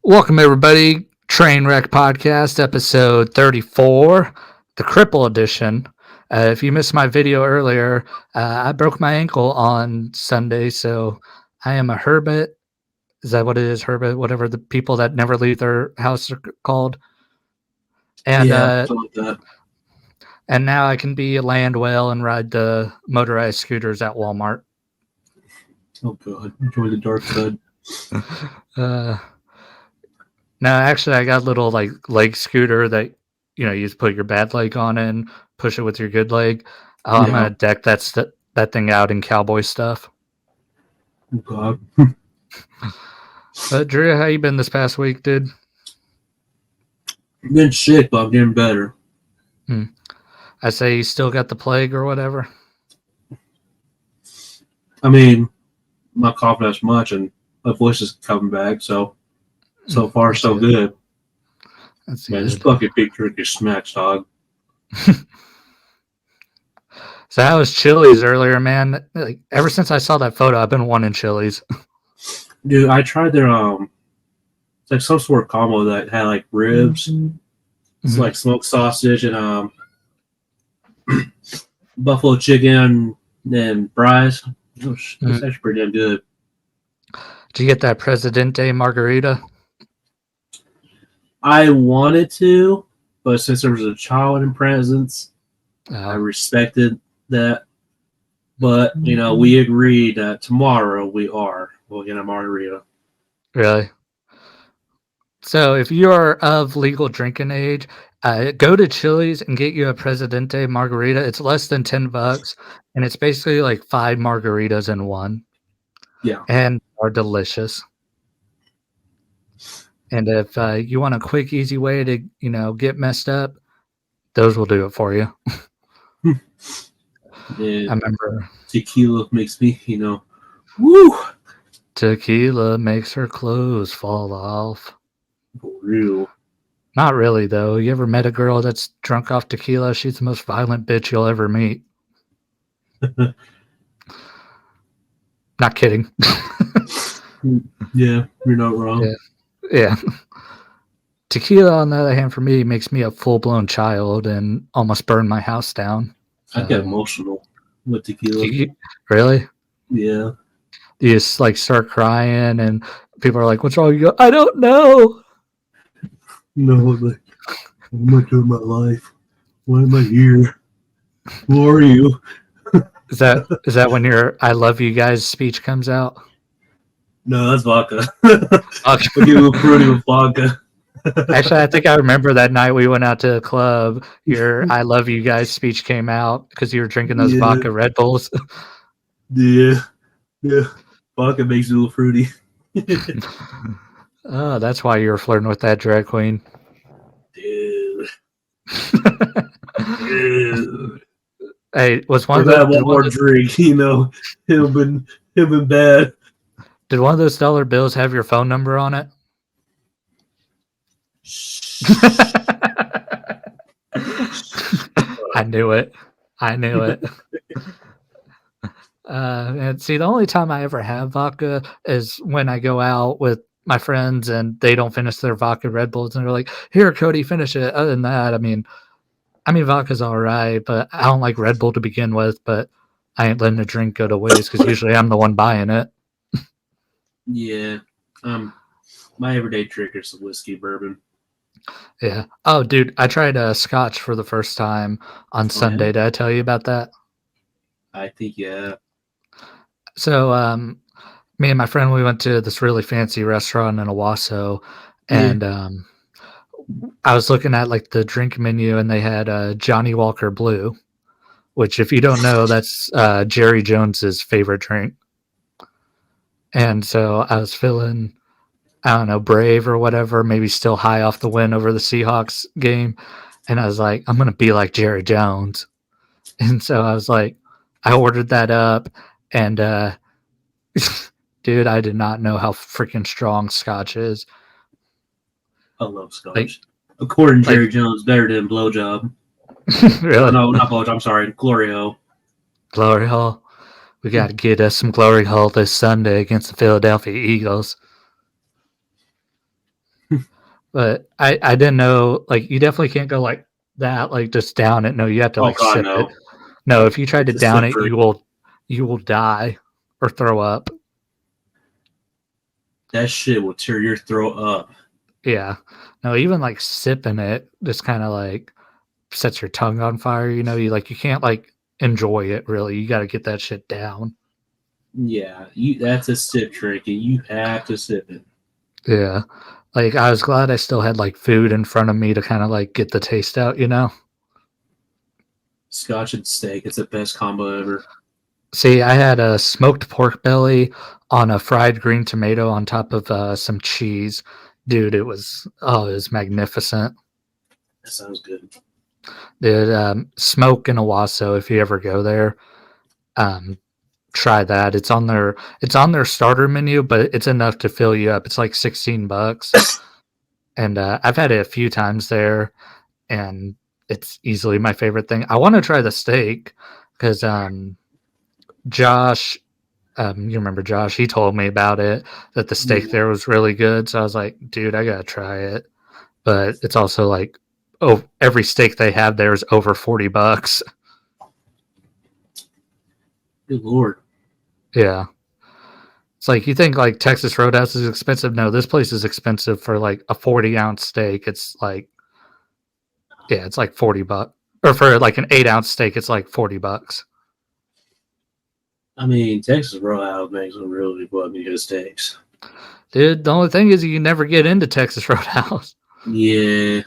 Welcome, everybody. Trainwreck Podcast, episode 34, the Cripple Edition. If you missed my video earlier, I broke my ankle on Sunday, so I am a hermit. Is that what it is? Hermit, whatever the people that never leave their house are called. And something like that. And now I can be a land whale and ride the motorized scooters at Walmart. Oh god, enjoy the dark side. No, actually, I got a little leg scooter that you just put your bad leg on and push it with your good leg. I'm gonna deck that thing out in cowboy stuff. Oh god. Drew, how you been this past week, dude? I've been sick, but I'm getting better. I say you still got the plague or whatever. I mean, I'm not coughing as much, and my voice is coming back. So far, so good. That's Man, good. this fucking big drink is smacks, dog. So how was Chili's earlier, man? Like, ever since I saw that photo, I've been wanting Chili's. Dude, I tried their it's like some sort of combo that had like ribs, it's like smoked sausage and buffalo chicken and fries. It's actually pretty damn good. Did you get that Presidente margarita? I wanted to, but since there was a child in presence, I respected that. But, we agreed that tomorrow we'll get a margarita. Really? So if you are of legal drinking age, go to Chili's and get you a Presidente margarita. It's less than $10, and it's basically like 5 margaritas in one. Yeah. And are delicious. And if you want a quick, easy way to, get messed up, those will do it for you. Yeah, I remember tequila makes me, woo! Tequila makes her clothes fall off. For real. Not really, though. You ever met a girl that's drunk off tequila? She's the most violent bitch you'll ever meet. Not kidding. Yeah, you're not wrong. Yeah. Tequila, on the other hand, for me, makes me a full-blown child and almost burn my house down. I get emotional with tequila. Really? Yeah. You just start crying, and people are like, "What's wrong?" You go, "I don't know." No, like, what am I doing with my life? Why am I here? Who are you? Is that when your "I love you guys" speech comes out? No, that's vodka. Okay. I'll give you a fruity with vodka. Actually, I think I remember that night we went out to the club. Your "I love you guys" speech came out because you were drinking those vodka Red Bulls. Yeah. Vodka makes you a little fruity. Oh, that's why you were flirting with that drag queen. Dude. Hey, was one of of those one more drink, him been bad. Did one of those dollar bills have your phone number on it? I knew it. And see, the only time I ever have vodka is when I go out with my friends and they don't finish their vodka Red Bulls and they're like, "Here, Cody, finish it." Other than that, I mean, vodka's all right, but I don't like Red Bull to begin with. But I ain't letting the drink go to waste because usually I'm the one buying it. Yeah, my everyday drink is whiskey bourbon. Yeah. Oh, dude, I tried Scotch for the first time on Sunday. Yeah? Did I tell you about that? I think, yeah. So, me and my friend, we went to this really fancy restaurant in Owasso, and I was looking at the drink menu, and they had Johnny Walker Blue, which, if you don't know, that's Jerry Jones's favorite drink. And so I was feeling, I don't know, brave or whatever, maybe still high off the win over the Seahawks game. And I was like, I'm going to be like Jerry Jones. And so I was like, I ordered that up. And, dude, I did not know how freaking strong Scotch is. I love Scotch. According to Jerry Jones, better than Blowjob. Really? No, not Blowjob. I'm sorry. Glory Hole. Glory Hole. We got to get us some Glory Hole this Sunday against the Philadelphia Eagles. But I didn't know, like, you definitely can't go like that, like, just down it. No, you have to, Oh like, God, sip it. no! No, if you tried to It's a down sip it, drink. you will die or throw up. That shit will tear your throat up. Yeah. No, even, like, sipping it just kinda, like, sets your tongue on fire, you can't, like, enjoy it really, you gotta get that shit down. Yeah, that's a sip drink, and you have to sip it. Yeah. Like, I was glad I still had, like, food in front of me to kinda, like, get the taste out, you know? Scotch and steak, it's the best combo ever. See, I had a smoked pork belly on a fried green tomato on top of, some cheese. Dude, it was magnificent. That sounds good. Dude, Smoke in Owasso, if you ever go there, um, try that. It's on their starter menu, but it's enough to fill you up. It's like $16, and, I've had it a few times there, and it's easily my favorite thing. I wanna try the steak 'cause, Josh, you remember Josh, he told me about it, that the steak Yeah. there was really good, so I was like, "Dude, I gotta try it." But it's also like, oh, every steak they have there is over $40. Good lord. Yeah. It's like, you think, like, Texas Roadhouse is expensive? No, this place is expensive for, like, a 40-ounce steak, it's like yeah, it's like 40 bucks. Or for, like, an 8-ounce steak, it's like $40. I mean, Texas Roadhouse makes some really fucking good steaks. Dude, the only thing is you can never get into Texas Roadhouse. Yeah.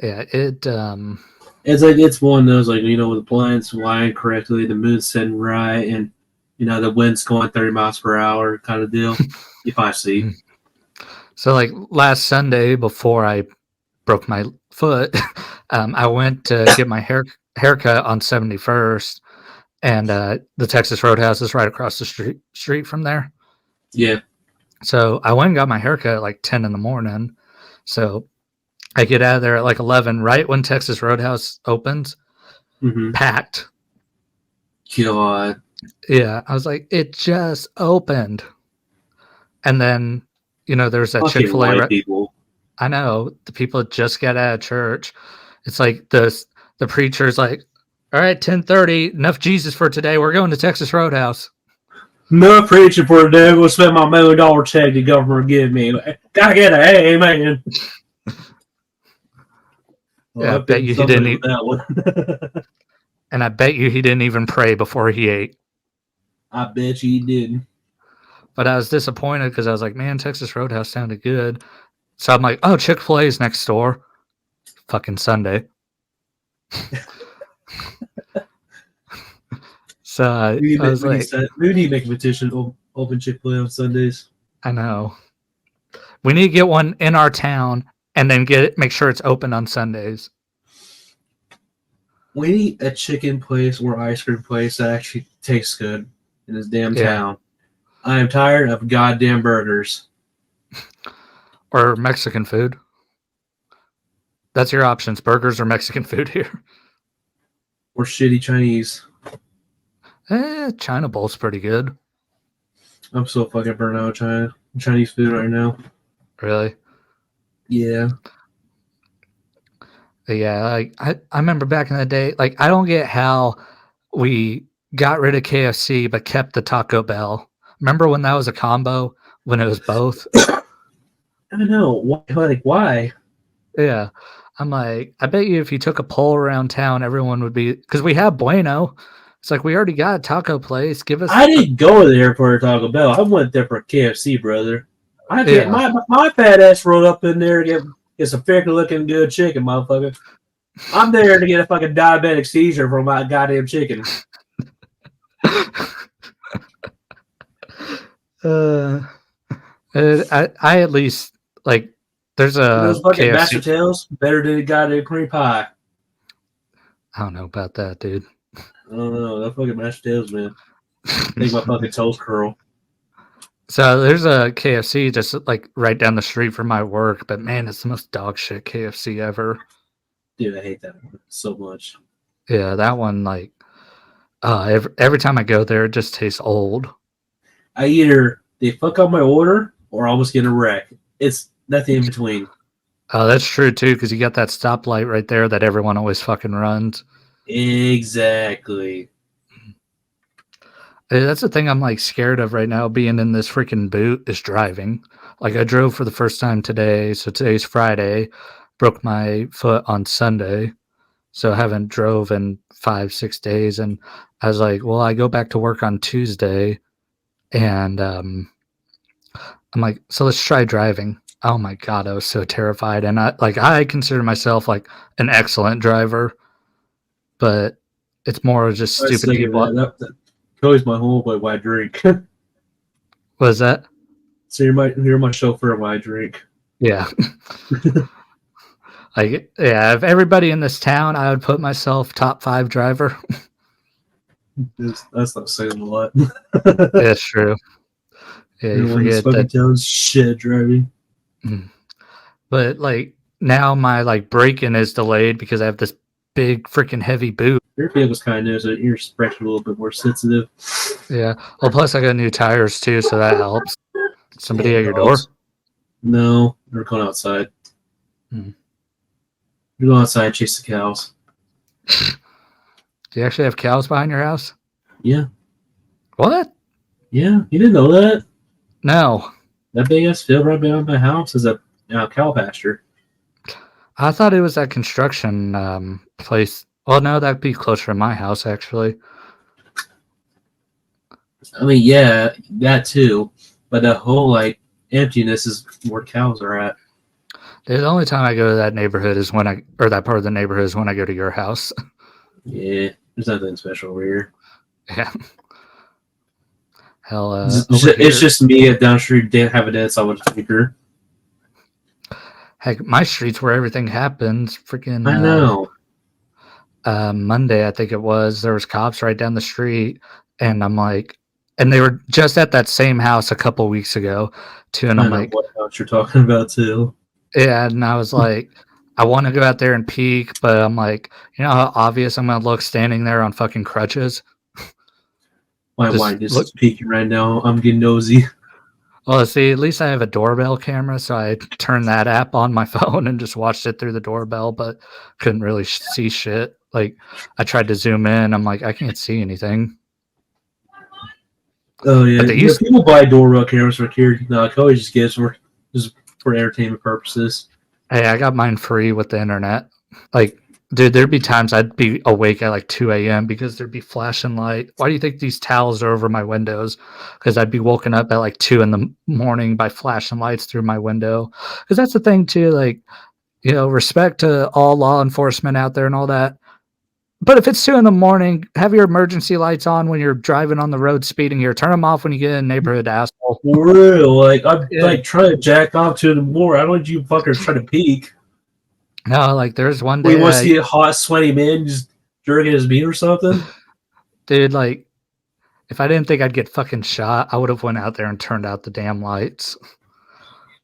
Yeah, It's one of those like with the planets flying correctly, the moon's setting right, and the wind's going 30 miles per hour kind of deal. You find sleep. so, like, last Sunday before I broke my foot, I went to get my haircut on 71st, and the Texas Roadhouse is right across the street from there. Yeah. So I went and got my haircut at like 10 in the morning. So I get out of there at like 11, right when Texas Roadhouse opens, Mm-hmm. packed. God. Yeah, I was like, it just opened. And then, there's that Chick Fucking fil A. white people. I know the people just got out of church. It's like the preacher's like, all right, 10:30, enough Jesus for today. We're going to Texas Roadhouse. No preaching for a day. We'll spend my $1 million check the government give me. Gotta get an amen. Well, Yeah, I I bet picked you he somebody didn't with that one. and I bet you he didn't even pray before he ate. I bet you he didn't. But I was disappointed because I was like, man, Texas Roadhouse sounded good. So I'm like, oh, Chick fil A is next door. Fucking Sunday. So I was like, We need to make a petition open Chick-fil-A on Sundays. I know. We need to get one in our town and then make sure it's open on Sundays. We need a chicken place or ice cream place that actually tastes good in this damn Yeah. town. I am tired of goddamn burgers. Or Mexican food. That's your options, burgers or Mexican food here. Or shitty Chinese. China Bowl's pretty good. I'm so fucking burnt out of Chinese food right now. Really? Yeah. But yeah, like, I remember back in the day, like, I don't get how we got rid of KFC but kept the Taco Bell. Remember when that was a combo? When it was both? I don't know. Why? Yeah. I'm like, I bet you if you took a poll around town, everyone would be, because we have Bueno. It's like, we already got a taco place. Give us I didn't go there for a Taco Bell. I went there for KFC, brother. I get yeah. my fat ass rolled up in there to get some freaking looking good chicken, motherfucker. I'm there to get a fucking diabetic seizure from my goddamn chicken. uh, I at least, like, there's And a those fucking master KFC. tails better than a goddamn cream pie. I don't know about that, dude. I don't know. That fucking mashed potatoes, man. Make my fucking toes curl. So there's a KFC just like right down the street from my work, but man, it's the most dog shit KFC ever. Dude, I hate that one so much. Yeah, that one, like, every time I go there, it just tastes old. I either they fuck up my order or almost getting a wreck. It's nothing in between. Oh, that's true too, because you got that stoplight right there that everyone always fucking runs. Exactly. That's the thing I'm like scared of right now. Being in this freaking boot is driving. Like I drove for the first time today, so today's Friday. Broke my foot on Sunday, so I haven't drove in 5-6 days. And I was like, well, I go back to work on Tuesday, and I'm like, so let's try driving. Oh my god, I was so terrified, and I consider myself like an excellent driver, but it's more just I was stupid thinking people. that Cody's my homeboy when I drink. What is that? So you're my chauffeur when I drink. Yeah. Like, yeah, if everybody in this town, I would put myself top 5 driver. That's not saying a lot. It's true. Yeah, you Everyone in this forget fucking that. town's shit driving. But like now, my like braking is delayed because I have this big freaking heavy boot. Your vehicle's kind of new, so your brakes are a little bit more sensitive. Yeah. Well, plus I got new tires too, so that helps. Somebody Damn at your door? dogs. No, they're going outside. Hmm. They're going outside and chase the cows. Do you actually have cows behind your house? Yeah. What? Yeah, you didn't know that? No. That big ass field right behind my house is a cow pasture. I thought it was that construction place. Well, no, that'd be closer to my house, actually. I mean, yeah, that too. But the whole like emptiness is where cows are at. The only time I go to that neighborhood is or that part of the neighborhood is when I go to your house. Yeah, there's nothing special over here. Yeah. Hell, over It's here. just me at down street didn't have a dance. I would figure. Heck, my street's where everything happens. Freaking I know. Monday, I think it was. There was cops right down the street, and I'm like, and they were just at that same house a couple weeks ago, too. And I I'm know like, what house you're talking about too. yeah. And I was like, I want to go out there and peek, but I'm like, you know how obvious I'm gonna look standing there on fucking crutches. My Just wine just look. is peeking right now. I'm getting nosy. Well, see, at least I have a doorbell camera, so I turned that app on my phone and just watched it through the doorbell, but couldn't really see shit. Like, I tried to zoom in. I'm like, I can't see anything. Oh yeah, But they used. people buy doorbell cameras for here. No, Cody just gets for just for entertainment purposes. Hey, I got mine free with the internet. Like, dude, there'd be times I'd be awake at like 2 a.m. because there'd be flashing light. Why do you think these towels are over my windows? Because I'd be woken up at like 2 in the morning by flashing lights through my window. Because that's the thing too. Like, you know, respect to all law enforcement out there and all that. But if it's 2 in the morning, have your emergency lights on when you're driving on the road speeding here. Turn them off when you get in a neighborhood, asshole. For real, like I'm Yeah. like trying to jack off to the more. I don't want you fuckers trying to peek. No, like there's one We want to day, see a hot, sweaty man just jerking his meat or something. dude, like if I didn't think I'd get fucking shot, I would have went out there and turned out the damn lights.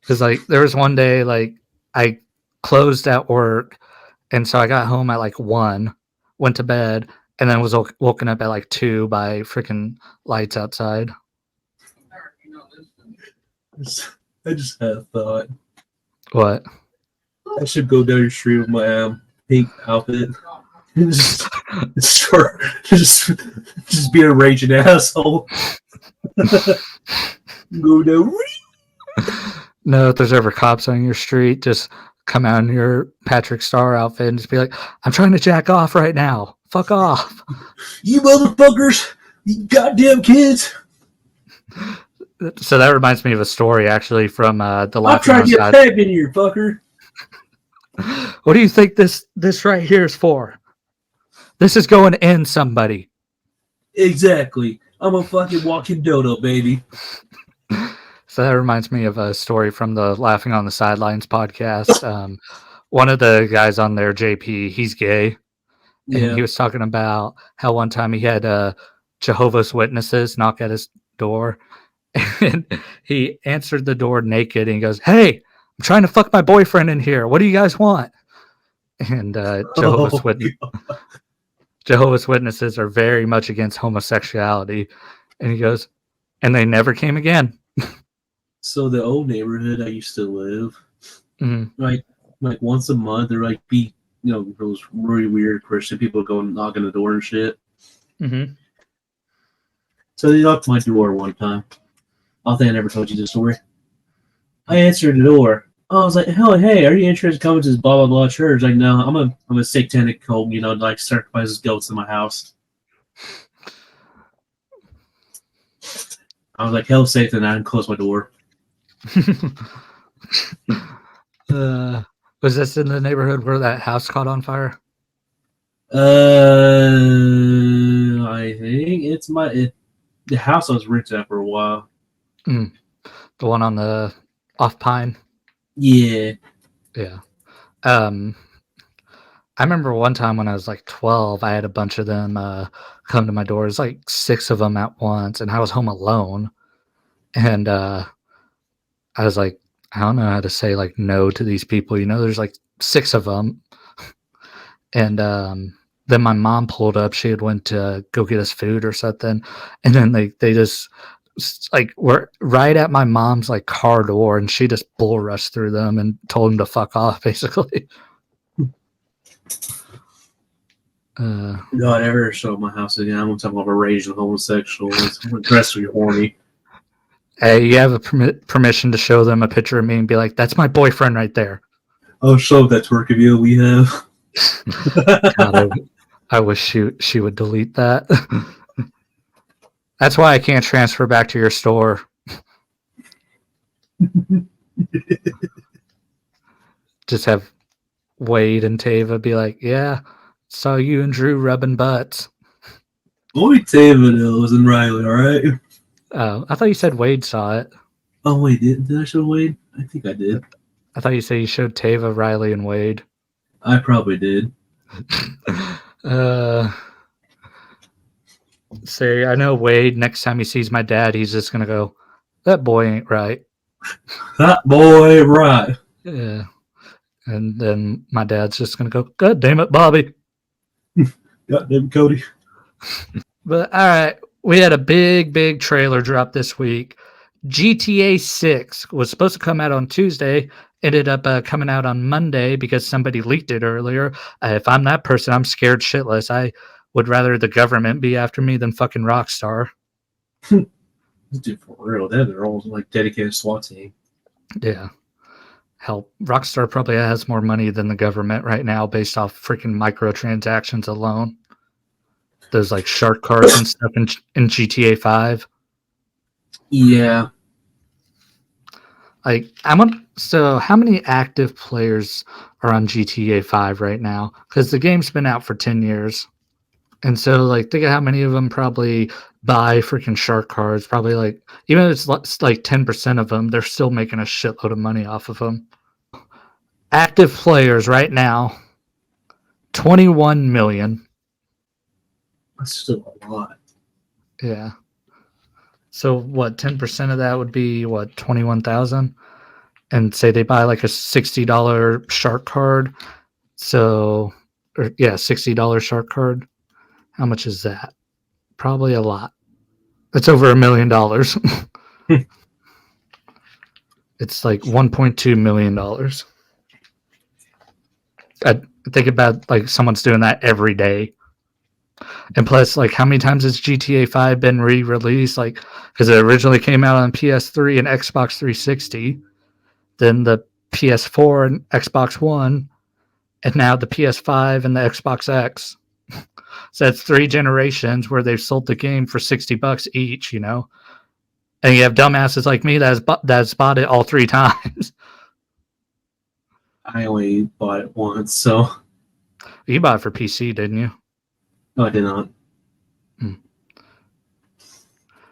Because like there was one day like I closed at work, and so I got home at like 1, went to bed, and then was woken up at like 2 by freaking lights outside. I just had a thought. What? I should go down the street with my pink outfit. just, just be a raging asshole. Go down. No, if there's ever cops on your street, just come out in your Patrick Star outfit and just be like, I'm trying to jack off right now. Fuck off. You motherfuckers! You goddamn kids! So that reminds me of a story actually from the I'm Laughing trying on to get Side. pegged in here, fucker. What do you think this right here is for? This is going in somebody. Exactly. I'm a fucking walking dodo, baby. So that reminds me of a story from the Laughing on the Sidelines podcast. One of the guys on there, JP, he's gay. And Yeah. he was talking about how one time he had Jehovah's Witnesses knock at his door. And he answered the door naked and he goes, "Hey, I'm trying to fuck my boyfriend in here. What do you guys want?" And Jehovah's Witnesses are very much against homosexuality. And he goes, "And they never came again." So the old neighborhood I used to live, Mm-hmm. like once a month, there like be those really weird Christian people go and knock on the door and shit. Mm-hmm. So they knocked my door one time. I think I never told you the story. I answered the door. I was like, "Hell, hey, are you interested in coming to this blah blah blah church?" Like, no, I'm a satanic cult. Like sacrifices goats in my house. I was like, "Hell, safe," and I didn't close my door. uh, was this in the neighborhood where that house caught on fire? I think the house I was renting out for a while. Mm. The one on the off Pine? Yeah. Yeah. Um, I remember one time when I was like 12, I had a bunch of them come to my doors, like 6 of them at once, and I was home alone. And I was like, I don't know how to say like no to these people. There's like 6 of them. And then my mom pulled up. She had went to go get us food or something, and then they just like were right at my mom's like car door, and she just bull rushed through them and told them to fuck off, basically. God, ever show my house again? I'm gonna talk about a raging homosexual. It's aggressively horny. Hey, you have a permission to show them a picture of me and be like, "That's my boyfriend right there." I'll show that twerk of you we have. God, I wish she would delete that. That's why I can't transfer back to your store. Just have Wade and Tava be like, "Yeah, saw you and Drew rubbing butts." Only Tavanils and Riley, alright? Oh, I thought you said Wade saw it. Oh, wait, did I show Wade? I think I did. I thought you said you showed Tava, Riley, and Wade. I probably did. uh, say, I know Wade, next time he sees my dad, he's just going to go, "That boy ain't right." That boy, right. Yeah. And then my dad's just going to go, "God damn it, Bobby." Goddamn Cody. But all right, we had a big trailer drop this week. GTA 6 was supposed to come out on Tuesday, ended up coming out on Monday because somebody leaked it earlier. If I'm that person, I'm scared shitless. I would rather the government be after me than fucking Rockstar. Dude, for real, they're all like dedicated SWAT team. Yeah. Hell, Rockstar probably has more money than the government right now based off freaking microtransactions alone. Those like shark cards and stuff in GTA 5. Yeah. Like so how many active players are on GTA 5 right now? Because the game's been out for 10 years. And so like think of how many of them probably buy freaking shark cards. Probably like even if it's like 10% of them, they're still making a shitload of money off of them. Active players right now, 21 million. That's still a lot. Yeah. So what, 10% of that would be what, 21,000? And say they buy like a $60 shark card. So, or yeah, $60 shark card. How much is that? Probably a lot. It's over $1 million. It's like $1.2 million. I think about like someone's doing that every day. And plus, like, how many times has GTA 5 been re-released? Like, because it originally came out on PS3 and Xbox 360, then the PS4 and Xbox One, and now the PS5 and the Xbox X. So that's 3 generations where they've sold the game for $60 each. And you have dumbasses like me that's bought it all 3 times. I only bought it once, so. You bought it for PC, didn't you? No, I did not.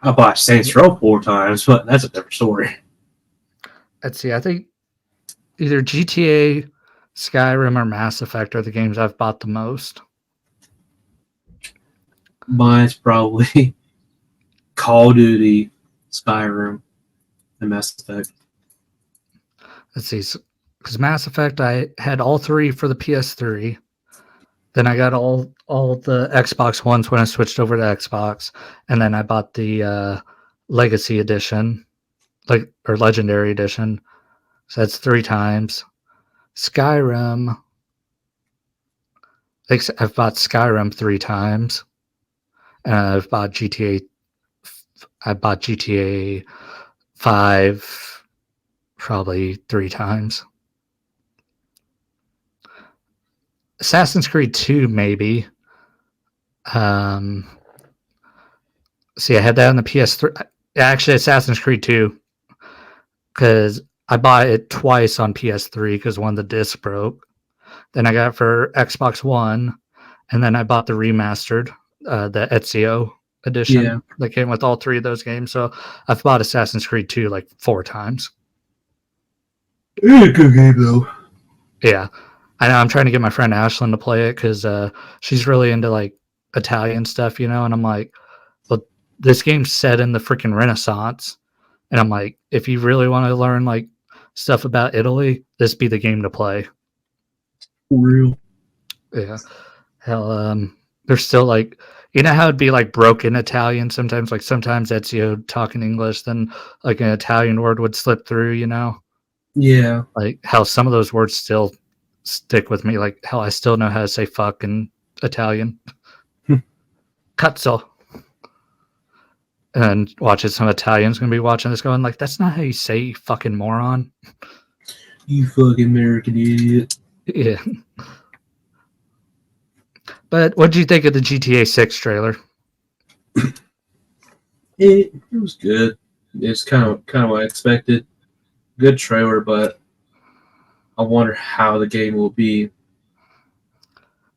I bought Saints Row 4 times, but that's a different story. Let's see. I think either GTA, Skyrim, or Mass Effect are the games I've bought the most. Mine's probably Call of Duty, Skyrim, and Mass Effect. Let's see. Because Mass Effect, I had all 3 for the PS3. Then I got all the Xbox Ones when I switched over to Xbox, and then I bought the Legacy Edition. like or Legendary Edition. So that's 3 times. Skyrim, I've bought Skyrim 3 times, and I've bought GTA. I bought GTA 5 probably 3 times. Assassin's Creed 2 maybe. Um, See, I had that on the PS3. Actually, Assassin's Creed 2 because I bought it twice on PS3 because one of the discs broke. Then I got it for Xbox One, and then I bought the remastered, the Ezio edition Yeah. that came with all 3 of those games. So I've bought Assassin's Creed 2 like 4 times. It's a good game though. Yeah, I know. I'm trying to get my friend Ashlyn to play it because she's really into like Italian stuff, you know. And I'm like, well, this game's set in the freaking Renaissance, and I'm like, if you really want to learn like stuff about Italy, this be the game to play. For real. Yeah. Hell, there's still like, you know how it'd be like broken Italian sometimes, like sometimes Ezio talking English, then like an Italian word would slip through, you know? Yeah. Like how some of those words still stick with me. Like hell, I still know how to say fuck in Italian. Cazzo. And watching some Italians gonna be watching this going like, that's not how you say you fucking moron. You fucking American idiot. Yeah. But what did you think of the GTA 6 trailer? It was good. It's kind of what I expected. Good trailer, but I wonder how the game will be.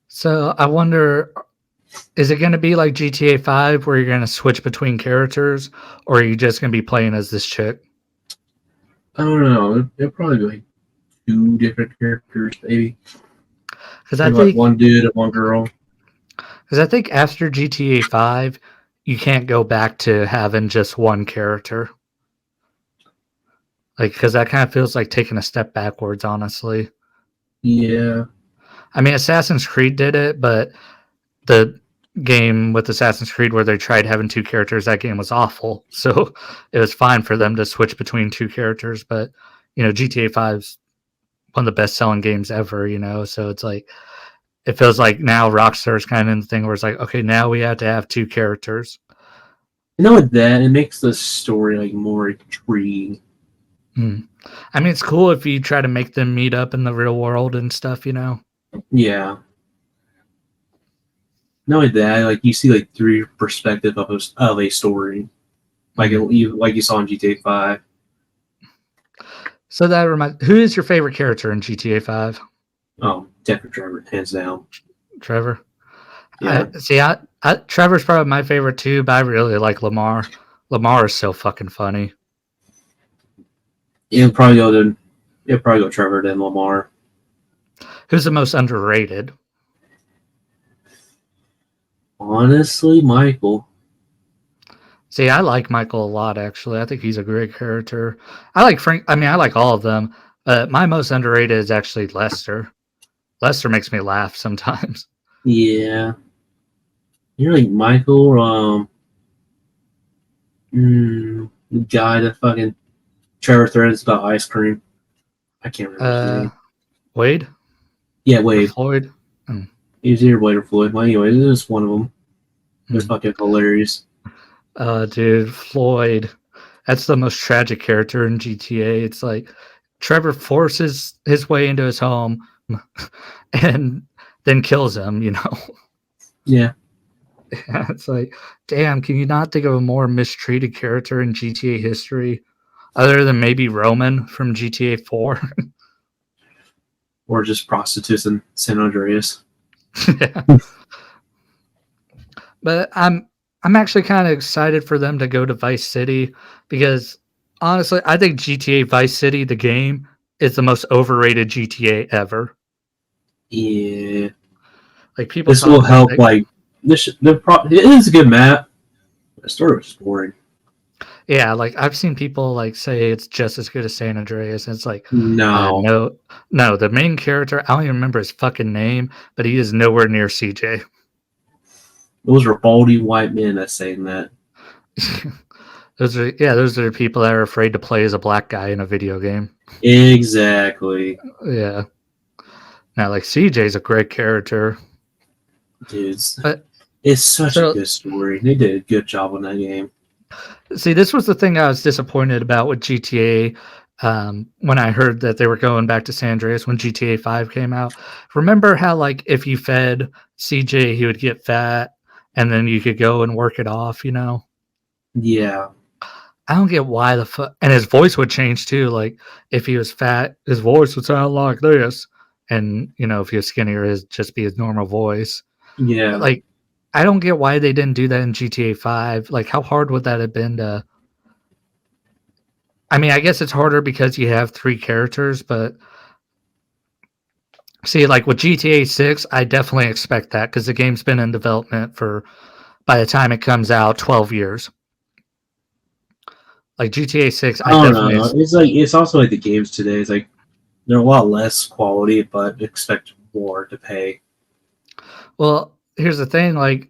So I wonder, is it going to be like GTA 5 where you're going to switch between characters, or are you just going to be playing as this chick? I don't know. It'll probably be like 2 different characters, maybe. Because Maybe like one dude and one girl. Because I think after GTA 5, you can't go back to having just one character. Like, because that kind of feels like taking a step backwards, honestly. Yeah. I mean, Assassin's Creed did it, but the game with Assassin's Creed where they tried having 2 characters, that game was awful. So it was fine for them to switch between 2 characters. But, you know, GTA 5's one of the best selling games ever, you know? So it's like, it feels like now Rockstar's kind of in the thing where it's like, okay, now we have to have 2 characters. You know, with that, it makes the story like more intriguing. I mean, it's cool if you try to make them meet up in the real world and stuff, you know? Yeah. Not only that, like you see like 3 perspective of a story, like you saw in GTA 5. So that reminds, who is your favorite character in GTA 5? Oh, definitely Trevor, hands down. Trevor. Yeah. Trevor's probably my favorite too, but I really like Lamar. Lamar is so fucking funny. It'll probably go Trevor then Lamar. Who's the most underrated? Honestly, Michael. See, I like Michael a lot, actually. I think he's a great character. I like Frank. I mean, I like all of them. My most underrated is actually Lester. Lester makes me laugh sometimes. Yeah. You're like Michael, the guy that fucking Trevor threads about ice cream. I can't remember his name. Wade? Yeah, Wade. Floyd? He's either Wade or Floyd. Well, anyway, it was one of them. It was fucking hilarious. Dude, Floyd. That's the most tragic character in GTA. It's like Trevor forces his way into his home and then kills him, you know? Yeah. It's like, damn, can you not think of a more mistreated character in GTA history other than maybe Roman from GTA 4? Or just prostitutes in San Andreas. Yeah. But I'm actually kind of excited for them to go to Vice City because honestly, I think GTA Vice City, the game, is the most overrated GTA ever. Yeah. Like people This talk will about help. it. Like it is a good map. The story was boring. Yeah, like I've seen people like say it's just as good as San Andreas, and it's like, No. no. The main character, I don't even remember his fucking name, but he is nowhere near CJ. Those are baldy white men that's saying that. those are the people that are afraid to play as a black guy in a video game. Exactly. Yeah. Now, like CJ's a great character, Dudes. but It's such a so good story. They did a good job on that game. see, this was the thing I was disappointed about with GTA. When I heard that they were going back to San Andreas when GTA 5 came out. Remember how, like, if you fed CJ, he would get fat and then you could go and work it off, you know? Yeah. I don't get why the fuck. And his voice would change too. Like, if he was fat, his voice would sound like this. And, you know, if he was skinnier, it'd just be his normal voice. Yeah. Like, I don't get why they didn't do that in GTA 5. Like, how hard would that have been to. I mean, I guess it's harder because you have three characters, but see, like with GTA 6, I definitely expect that because the game's been in development for, by the time it comes out, 12 years. Like GTA 6, I I don't definitely. know. It's also like the games today. It's like they're a lot less quality, but expect more to pay. Well, here's the thing. Like,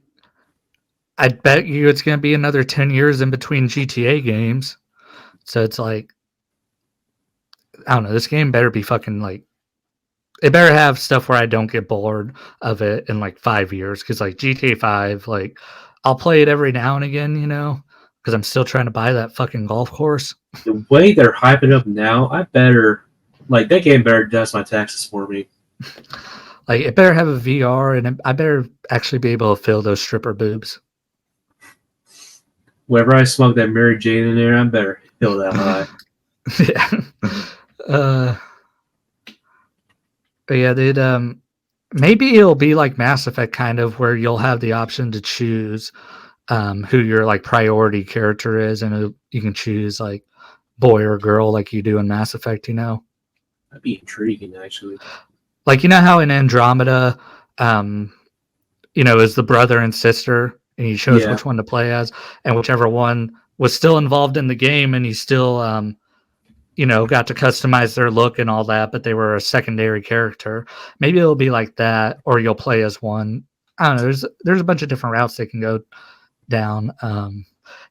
I bet you it's going to be another 10 years in between GTA games. So it's like, I don't know. This game better be fucking like, it better have stuff where I don't get bored of it in like 5 years. Cause like GTA 5, like, I'll play it every now and again, you know, because I'm still trying to buy that fucking golf course. The way they're hyping up now, I better like that game better adjust my taxes for me. Like, it better have a VR and I better actually be able to feel those stripper boobs. Whenever I smoke that Mary Jane in there, I better feel that high. Yeah. Uh, but yeah, they'd, maybe it'll be like Mass Effect kind of where you'll have the option to choose who your like priority character is, and you can choose like boy or girl like you do in Mass Effect. You know, That'd be intriguing, actually. like you know how in Andromeda, um, you know, is the brother and sister, and you chose Yeah. which one to play as, and whichever one was still involved in the game, and you still, you know, got to customize their look and all that, but they were a secondary character. Maybe it'll be like that, or you'll play as one. I don't know. There's a bunch of different routes they can go down.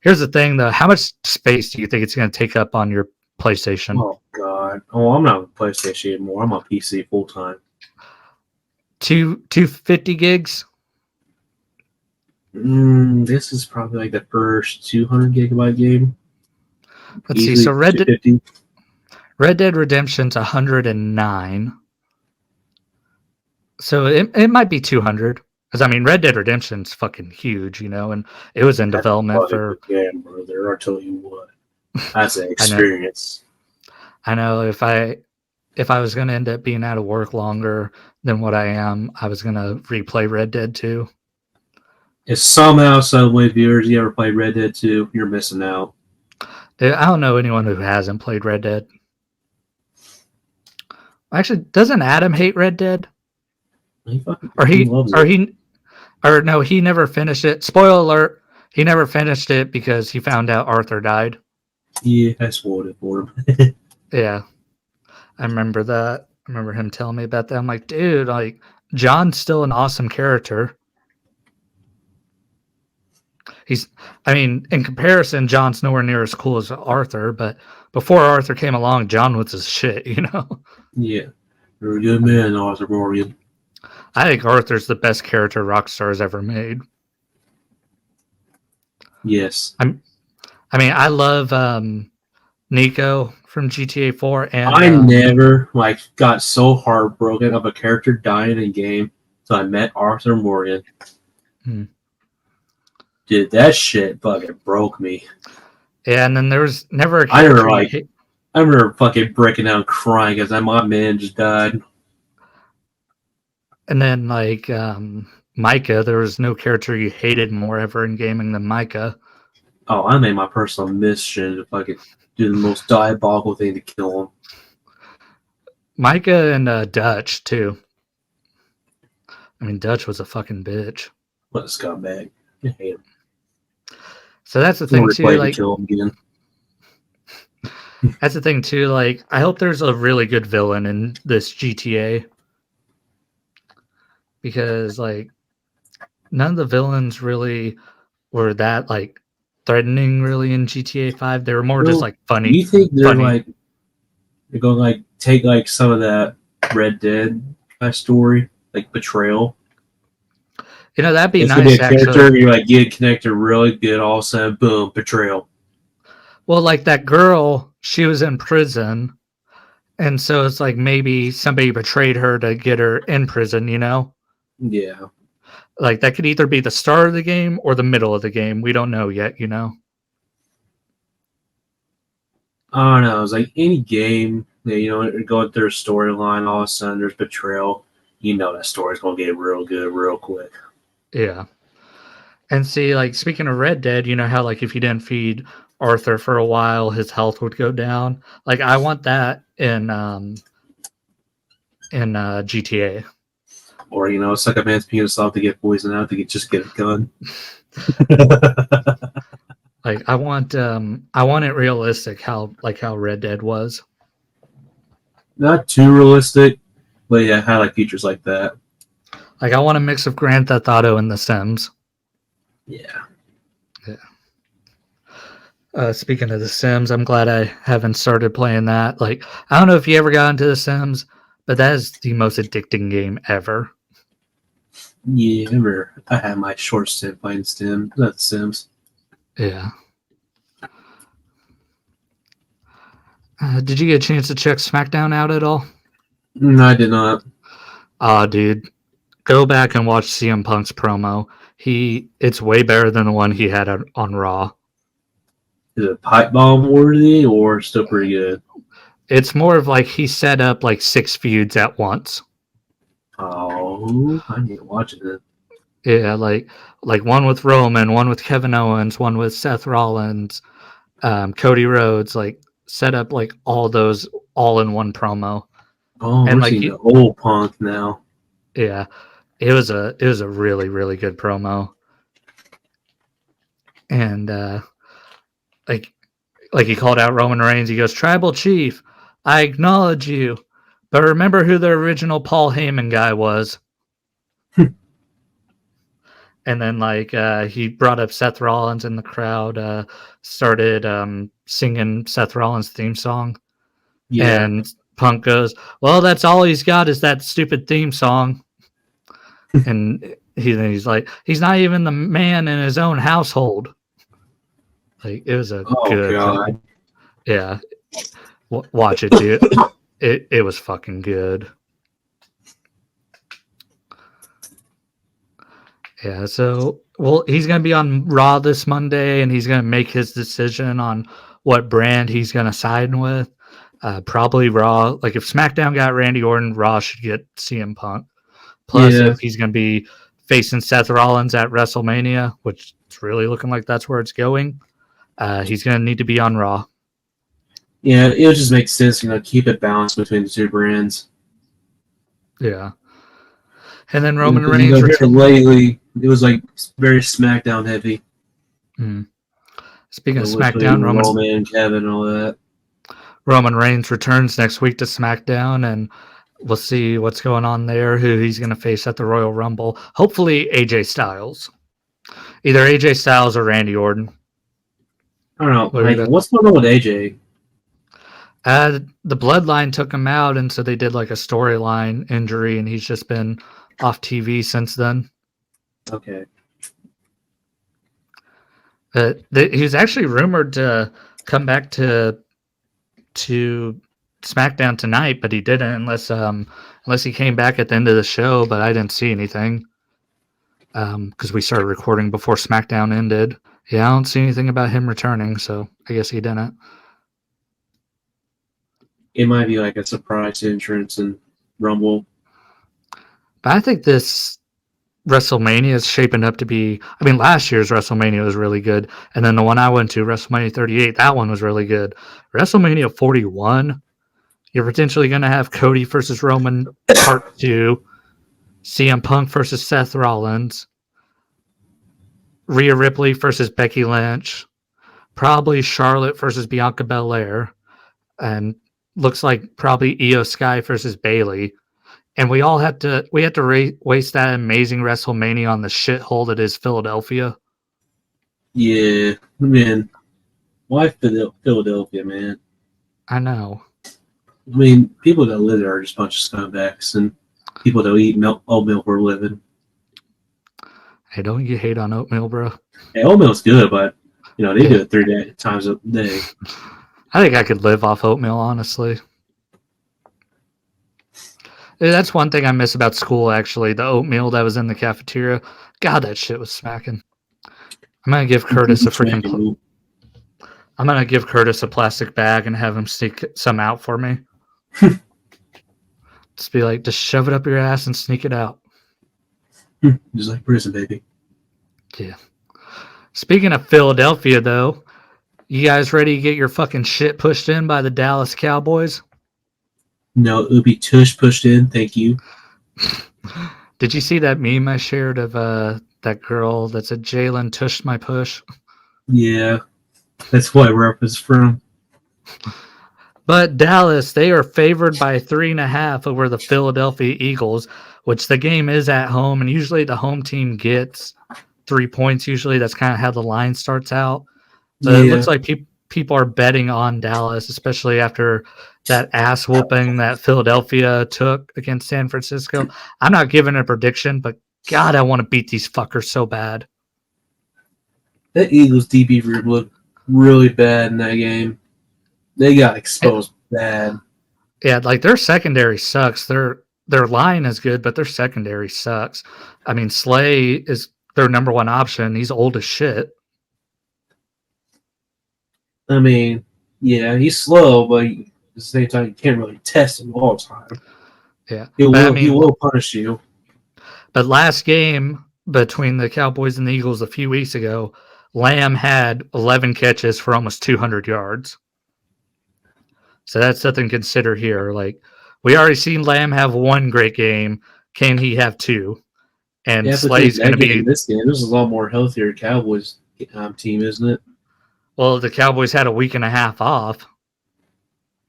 Here's the thing, though. How much space do you think it's going to take up on your PlayStation? Oh God. Oh, I'm not on PlayStation anymore. I'm on PC full time. 250 gigs? This is probably like the first 200 gigabyte game. Let's see. So Easily 250. Red Dead Redemption's 109. So it might be 200. Because, I mean, Red Dead Redemption's fucking huge, you know, and it was in That's a development fucking for. good game, brother. I'll tell you what. That's an I know. experience. I know if I was going to end up being out of work longer than what I am, I was going to replay Red Dead 2. If somehow, some way, viewers, you ever play Red Dead 2, you're missing out. I don't know anyone who hasn't played Red Dead. Actually, doesn't Adam hate Red Dead? He fucking Or loves or it. he, or no, he never finished it. Spoiler alert: he never finished it because he found out Arthur died. Yeah, I spoiled it for him. Yeah, I remember that. I remember him telling me about that. I'm like, dude, like John's still an awesome character. He's, I mean, in comparison, John's nowhere near as cool as Arthur, but before Arthur came along, John was his shit, you know? Yeah. You're a good man, Arthur Morgan. I think Arthur's the best character Rockstar's ever made. Yes. I mean, I love Nico from GTA 4 and I never like got so heartbroken of a character dying in game until I met Arthur Morgan. hmm. Dude, that shit fucking broke me. Yeah, and then there was never a I character remember you like hate. I remember fucking breaking down crying because my man just died. And then like Micah, there was no character you hated more ever in gaming than Micah. Oh, I made my personal mission to fucking do the most diabolical thing to kill him. Micah and Dutch too. I mean, Dutch was a fucking bitch. What a scumbag. I hate him. So that's the I'm thing gonna too. replay to Like kill him again. that's the thing too. Like I hope there's a really good villain in this GTA because like none of the villains really were that like threatening really in GTA 5. They were more just Well, like do you funny. think they're Funny. like they're gonna like take like some of that Red Dead story, like betrayal? That'd be It's gonna be nice a actually. character you like get connected really good, all of a sudden, boom, betrayal. Well, like that girl, she was in prison, and so it's like maybe somebody betrayed her to get her in prison, Yeah. Like that could either be the start of the game or the middle of the game. We don't know yet. I don't know. It's like any game, going through a storyline, all of a sudden there's betrayal. You know that story's gonna get real good real quick. Yeah. And see, like speaking of Red Dead, you know how like if you didn't feed Arthur for a while, his health would go down. Like I want that in GTA. Or suck a man's penis off to get poisoned out to just get a gun. Like I want it realistic how Red Dead was. Not too realistic, but yeah, I like features like that. Like I want a mix of Grand Theft Auto and The Sims. Yeah. Yeah. Speaking of The Sims, I'm glad I haven't started playing that. Like I don't know if you ever got into The Sims, but that is the most addicting game ever. Yeah, remember I had my short stint playing Sims. Yeah. Did you get a chance to check SmackDown out at all? No, I did not. Dude, go back and watch CM Punk's promo. It's way better than the one he had on Raw. Is it pipe bomb worthy or still pretty good? It's more of like he set up like 6 feuds at once. Oh, I need to watch it. Yeah, like one with Roman, one with Kevin Owens, one with Seth Rollins, Cody Rhodes. Like set up like all those all in one promo. Oh, And we're like seeing the old Punk now. yeah, it was a really really good promo. And like like he called out Roman Reigns. He goes, "Tribal Chief, I acknowledge you, but remember who the original Paul Heyman guy was." And then he brought up Seth Rollins in the crowd, started singing Seth Rollins' theme song, Yeah. and Punk goes, "Well, that's all he's got is that stupid theme song." And he's like, "He's not even the man in his own household." Like it was a Oh good God. yeah. Watch it, dude. It was fucking good. Yeah, so well, he's gonna be on Raw this Monday, and he's gonna make his decision on what brand he's gonna sign with. Probably Raw. Like if SmackDown got Randy Orton, Raw should get CM Punk. Plus, Yeah. if he's gonna be facing Seth Rollins at WrestleMania, which it's really looking like that's where it's going, he's gonna need to be on Raw. Yeah, it would just make sense, keep it balanced between the two brands. Yeah, and then Roman Because Reigns. here lately, it was like very SmackDown heavy. Speaking of Literally SmackDown, Roman, Kevin, and all that. Roman Reigns returns next week to SmackDown, and we'll see what's going on there, who he's going to face at the Royal Rumble. Hopefully, AJ Styles. Either AJ Styles or Randy Orton. I don't know. What are Like, you what's going on with AJ? The Bloodline took him out, and so they did like a storyline injury, and he's just been off TV since then. Okay. He was actually rumored to come back to SmackDown tonight, but he didn't unless he came back at the end of the show. But I didn't see anything because we started recording before SmackDown ended. Yeah, I don't see anything about him returning, so I guess he didn't. It might be like a surprise entrance in Rumble. But I think this WrestleMania is shaping up to be. I mean, last year's WrestleMania was really good, and then the one I went to, WrestleMania 38, that one was really good. WrestleMania 41, you're potentially going to have Cody versus Roman Part 2, CM Punk versus Seth Rollins, Rhea Ripley versus Becky Lynch, probably Charlotte versus Bianca Belair, and looks like probably Io Sky versus Bayley. And we had to waste that amazing WrestleMania on the shithole that is Philadelphia. Yeah, man. Why Philadelphia, man? I know. I mean, people that live there are just a bunch of scumbags and people that eat oatmeal for a living. Hey, don't you hate on oatmeal, bro? Hey, oatmeal's good, but they Yeah. do it 3 times a day. I think I could live off oatmeal, honestly. That's one thing I miss about school, actually. The oatmeal that was in the cafeteria. God, that shit was smacking. I'm gonna give Curtis a freaking. I'm gonna give Curtis a plastic bag and have him sneak some out for me. Just be like, just shove it up your ass and sneak it out. Just like prison, baby. Yeah. Speaking of Philadelphia, though, you guys ready to get your fucking shit pushed in by the Dallas Cowboys? No, Ubi Tush pushed in. Thank you. Did you see that meme I shared of that girl that said Jalen tushed my push? Yeah, that's why Rep is from. But Dallas, they are favored by 3.5 over the Philadelphia Eagles, which the game is at home, and usually the home team gets 3 points. Usually that's kind of how the line starts out. But it Yeah, looks like people are betting on Dallas, especially after that ass whooping that Philadelphia took against San Francisco. I'm not giving a prediction, but God, I want to beat these fuckers so bad. that Eagles DB group looked really bad in that game. They got exposed bad. Yeah, like their secondary sucks. Their line is good, but their secondary sucks. I mean, Slay is their number one option. He's old as shit. I mean, yeah, he's slow, but at the same time, you can't really test him all the time. Yeah, He but I will he mean, will punish you. but last game between the Cowboys and the Eagles a few weeks ago, Lamb had 11 catches for almost 200 yards. So that's something to consider here. Like we already seen Lamb have one great game. Can he have two? And Yeah, between Slay's going that to game be and this game, this is a lot more healthier Cowboys team, isn't it? well. The Cowboys had a week and a half off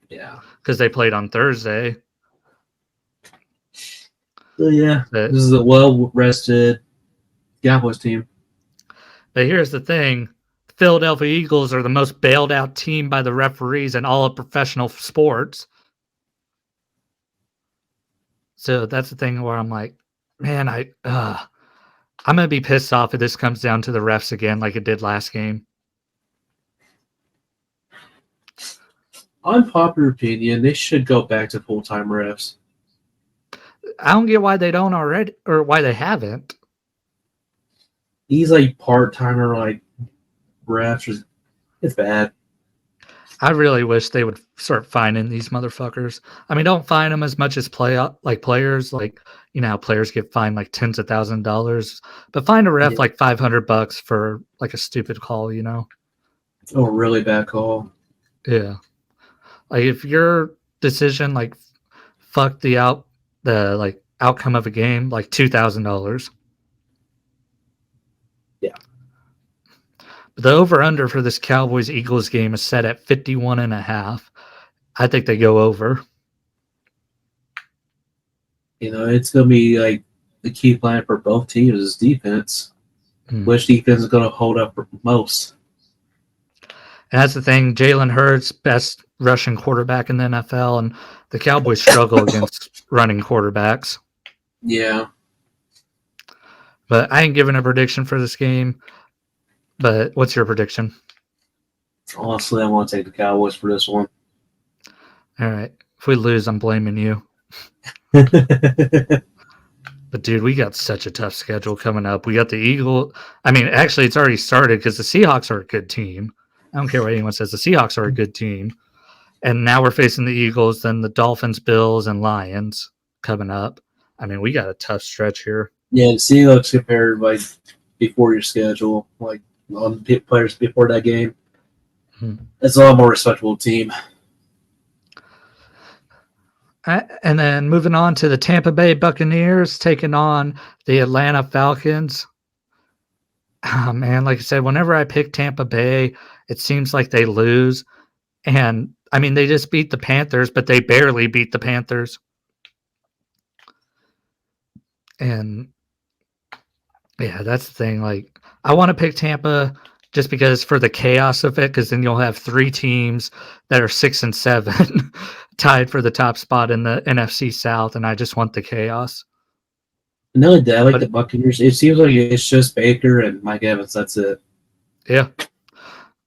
Yeah. because they played on Thursday. So yeah, But this is a well rested Cowboys team. But here's the thing: Philadelphia Eagles are the most bailed out team by the referees in all of professional sports. So that's the thing where I'm like, man, I'm gonna be pissed off if this comes down to the refs again, like it did last game. Unpopular opinion, they should go back to full time refs. I don't get why they don't already, or why they haven't. He's like part timer, like refs. It's bad. I really wish they would start fining these motherfuckers. I mean, don't fine them as much as players. Like how players get fined like tens of $1,000s, but find a ref Yeah. like $500 for like a stupid call. Oh, really bad call. Yeah. Like if your decision like fucked the like outcome of a game, like $2,000. Yeah. But the over under for this Cowboys Eagles game is set at 51.5. I think they go over. It's gonna be like the key plan for both teams is defense. Which defense is gonna hold up most? And that's the thing. Jalen Hurts, best rushing quarterback in the NFL, and the Cowboys struggle against running quarterbacks. Yeah. But I ain't giving a prediction for this game. But what's your prediction? Honestly, I want to take the Cowboys for this one. All right. If we lose, I'm blaming you. But dude, we got such a tough schedule coming up. We got the Eagle. I mean, actually, it's already started because the Seahawks are a good team. I don't care what anyone says. The Seahawks are a good team. And now we're facing the Eagles, then the Dolphins, Bills, and Lions coming up. I mean, we got a tough stretch here. Yeah, the Seahawks compared like before your schedule, like on players before that game. It's a lot more respectable team. And then moving on to the Tampa Bay Buccaneers taking on the Atlanta Falcons. Oh, man, like I said, whenever I pick Tampa Bay, it seems like they lose. And I mean, they just beat the Panthers, but they barely beat the Panthers. And yeah, that's the thing. Like, I want to pick Tampa just because for the chaos of it, because then you'll have 3 teams that are 6 and 7 tied for the top spot in the NFC South, and I just want the chaos. No, I like the But Buccaneers. It seems like it's just Baker and Mike Evans. That's it. yeah.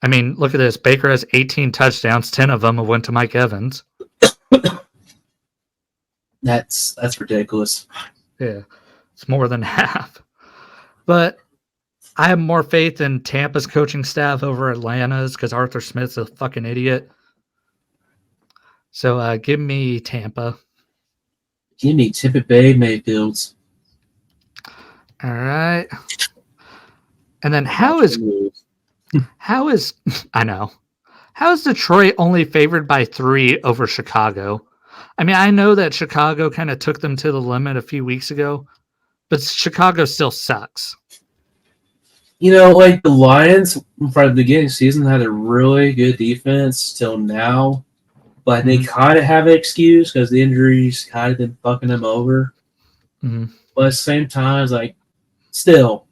I mean, look at this. Baker has 18 touchdowns, 10 of them went to Mike Evans. That's ridiculous. Yeah. It's more than half. But I have more faith in Tampa's coaching staff over Atlanta's because Arthur Smith's a fucking idiot. So give me Tampa. Give me Tampa Bay Mayfields. All right. And then how is I know. How is Detroit only favored by 3 over Chicago? I mean, I know that Chicago kind of took them to the limit a few weeks ago, but Chicago still sucks. You know, like the Lions from the beginning of the season had a really good defense till now, but they kind of have an excuse because the injuries kind of been fucking them over. Mm-hmm. But at the same time, it's like, still,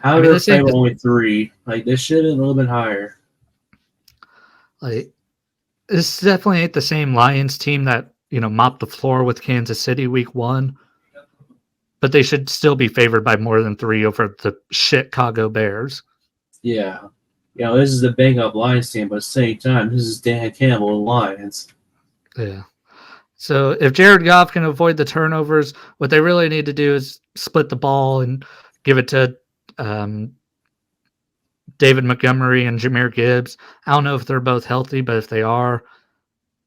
how are they favored only 3? Like, this should have been a little bit higher. Like, this definitely ain't the same Lions team that, mopped the floor with Kansas City week 1. But they should still be favored by more than 3 over the Chicago Bears. Yeah. This is the bang up Lions team, but at the same time, this is Dan Campbell and Lions. Yeah. So if Jared Goff can avoid the turnovers, what they really need to do is split the ball and give it to David Montgomery and Jahmyr Gibbs. I don't know if they're both healthy, but if they are,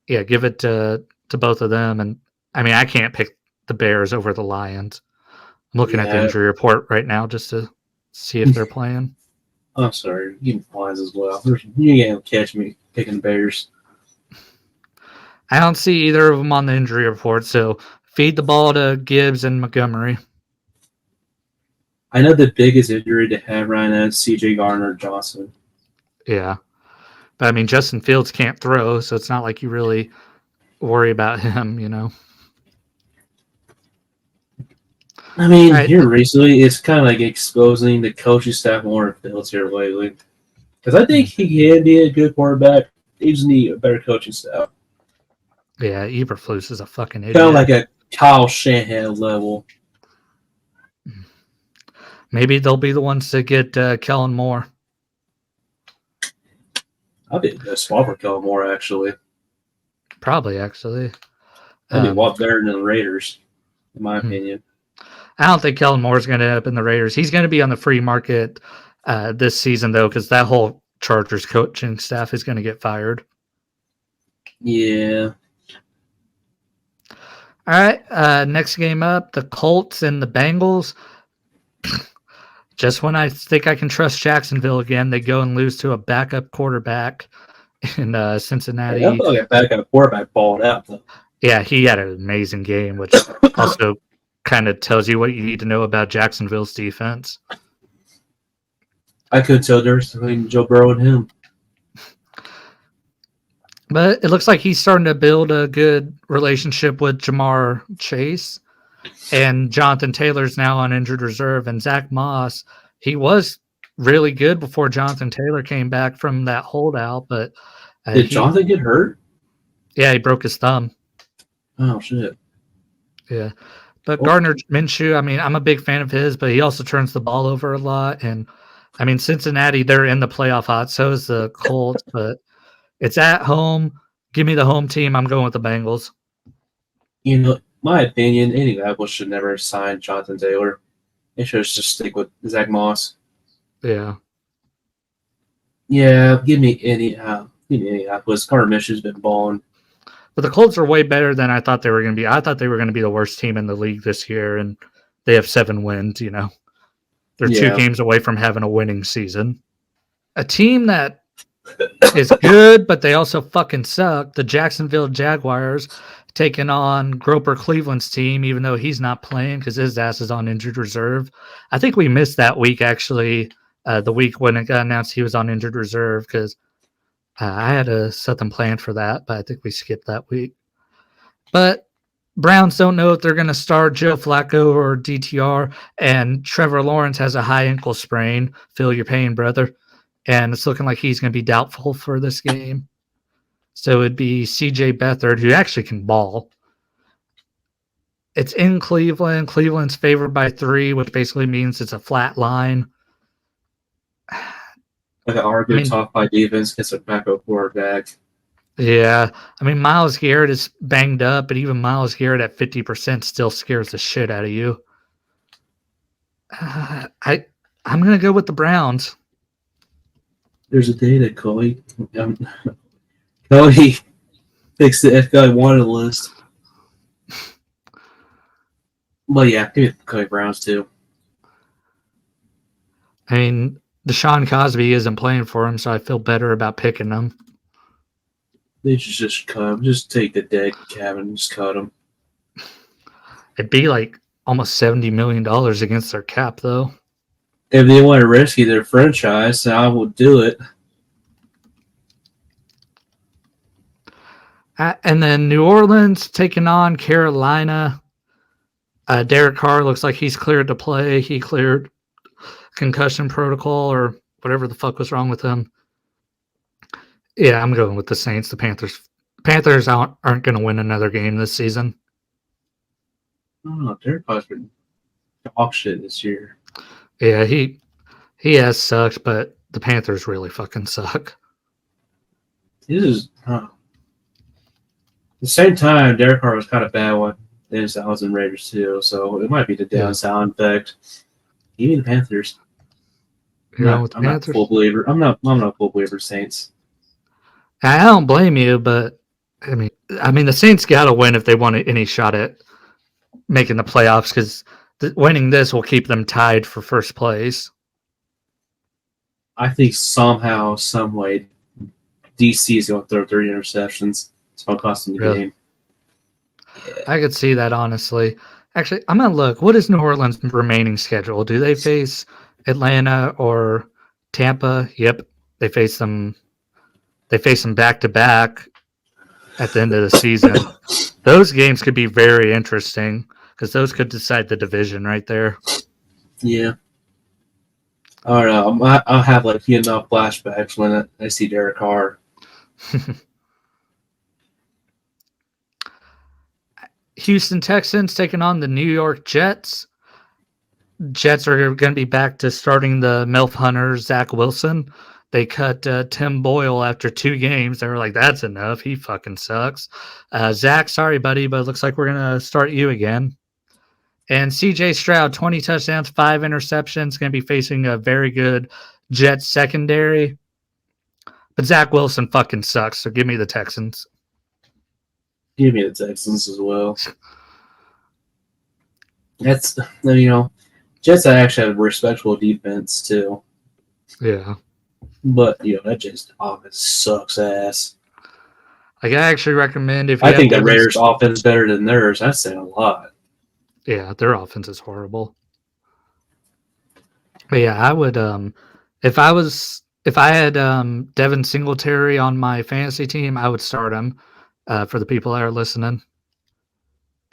yeah, give it to both of them. And I mean, I can't pick the Bears over the Lions. I'm looking at the injury report right now just to see if they're playing. I'm sorry. You can Lions as well. You can't catch me picking Bears. I don't see either of them on the injury report, so feed the ball to Gibbs and Montgomery. I know the biggest injury to have right now is C.J. Gardner-Johnson. Yeah. But, I mean, Justin Fields can't throw, so it's not like you really worry about him, I mean, here recently, it's kind of like exposing the coaching staff more of Fields here lately. Because I think he can be a good quarterback. He just need a better coaching staff. Yeah, Eberflus is a fucking idiot. Kind of like a Kyle Shanahan level. Maybe they'll be the ones to get Kellen Moore. I'd be a spot for Kellen Moore, actually. Probably, actually. That'd be a lot better than the Raiders, in my opinion. I don't think Kellen Moore's going to end up in the Raiders. He's going to be on the free market this season, though, because that whole Chargers coaching staff is going to get fired. Yeah. All right, next game up, the Colts and the Bengals. Just when I think I can trust Jacksonville again, they go and lose to a backup quarterback in Cincinnati. Yeah, I feel like a backup quarterback balled out, though. Yeah, he had an amazing game, which also kind of tells you what you need to know about Jacksonville's defense. I couldn't tell the difference between Joe Burrow and him. But it looks like he's starting to build a good relationship with Jamar Chase. And Jonathan Taylor's now on injured reserve. And Zach Moss, he was really good before Jonathan Taylor came back from that holdout. But did Jonathan get hurt? Yeah, he broke his thumb. Oh, shit. Yeah. But Gardner Minshew, I mean, I'm a big fan of his, but he also turns the ball over a lot. And, I mean, Cincinnati, they're in the playoff hot. So is the Colts. But it's at home. Give me the home team. I'm going with the Bengals. My opinion, Indianapolis should never sign Jonathan Taylor. They should just stick with Zach Moss. Yeah. Yeah, give me Indianapolis. Carter Minshew's been balling. But the Colts are way better than I thought they were going to be. I thought they were going to be the worst team in the league this year, and they have 7 wins, They're 2 games away from having a winning season. A team that is good, but they also fucking suck. The Jacksonville Jaguars taking on Groper Cleveland's team, even though he's not playing because his ass is on injured reserve. I think we missed that week, actually, the week when it got announced he was on injured reserve because I had something planned for that, but I think we skipped that week. But Browns don't know if they're going to start Joe Flacco or DTR, and Trevor Lawrence has a high ankle sprain. Feel your pain, brother. And it's looking like he's going to be doubtful for this game. So it'd be CJ Beathard, who actually can ball. It's in Cleveland. Cleveland's favored by 3, which basically means it's a flat line. Like an argued top 5 defense gets a backup quarterback. Yeah. I mean, Myles Garrett is banged up, but even Myles Garrett at 50% still scares the shit out of you. I'm going to go with the Browns. There's a day that Cody picks the FBI wanted list. But yeah, give me Cody Browns too. I mean, Deshaun Cosby isn't playing for him, so I feel better about picking them. They should just cut him. Just take the dead Kevin and just cut him. It'd be like almost $70 million against their cap, though. If they want to rescue their franchise, I would do it. And then New Orleans taking on Carolina. Derek Carr looks like he's cleared to play. He cleared concussion protocol or whatever the fuck was wrong with him. Yeah, I'm going with the Saints. The Panthers aren't going to win another game this season. Oh, Derek Carr's been dog shit this year. Yeah, he has sucked, but the Panthers really fucking suck. This is at the same time, Derek Carr was kind of bad when Dennis Allen's in Raiders too, so it might be the Dennis Allen effect. Give me the Panthers. I'm not a full believer. I'm not a full believer Saints. I don't blame you, but I mean the Saints got to win if they want any shot at making the playoffs, because winning this will keep them tied for first place. I think somehow, some way, DC is going to throw 3 interceptions. It's going to cost them the game. Yeah. I could see that, honestly. Actually, I'm going to look. What is New Orleans' remaining schedule? Do they face Atlanta or Tampa? Yep. They face them back-to-back at the end of the season. Those games could be very interesting because those could decide the division right there. Yeah. I don't know. I'll have enough flashbacks when I see Derek Carr. Houston Texans taking on the New York Jets. Jets are going to be back to starting the MILF Hunter, Zach Wilson. They cut Tim Boyle after 2 games. They were like, that's enough. He fucking sucks. Zach, sorry, buddy, but it looks like we're going to start you again. And CJ Stroud, 20 touchdowns, 5 interceptions, going to be facing a very good Jets secondary. But Zach Wilson fucking sucks, so give me the Texans. Give me the Texans as well. That's, Jets actually have a respectable defense, too. Yeah. But, that Jets offense sucks ass. Like, I actually recommend if you I think the Raiders' offense is better than theirs. That's saying a lot. Yeah, their offense is horrible. But yeah, I would if I had Devin Singletary on my fantasy team, I would start him for the people that are listening.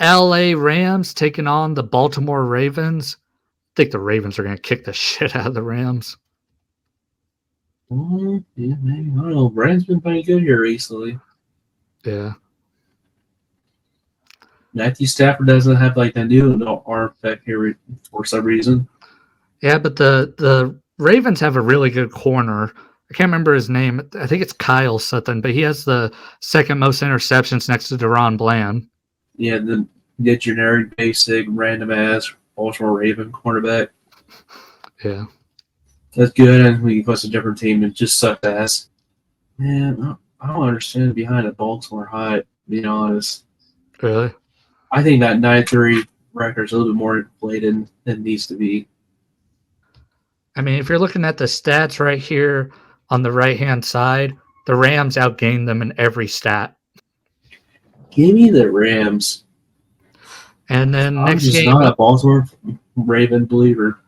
LA Rams taking on the Baltimore Ravens. I think the Ravens are going to kick the shit out of the Rams. Yeah, maybe. I don't know. Rams been playing good here recently. Yeah. Matthew Stafford doesn't have that new arm effect here for some reason. Yeah, but the Ravens have a really good corner. I can't remember his name. I think it's Kyle something, but he has the second most interceptions next to Deron Bland. Yeah, the generic, basic, random ass Baltimore Raven cornerback. Yeah. That's good, and we go to a different team and just sucked ass. Man, I don't understand behind a Baltimore hype, to be honest. Really? I think that 9-3 record is a little bit more inflated than it needs to be. I mean, if you're looking at the stats right here on the right-hand side, the Rams outgained them in every stat. Give me the Rams. And then next game, I'm just not a Baltimore Raven believer.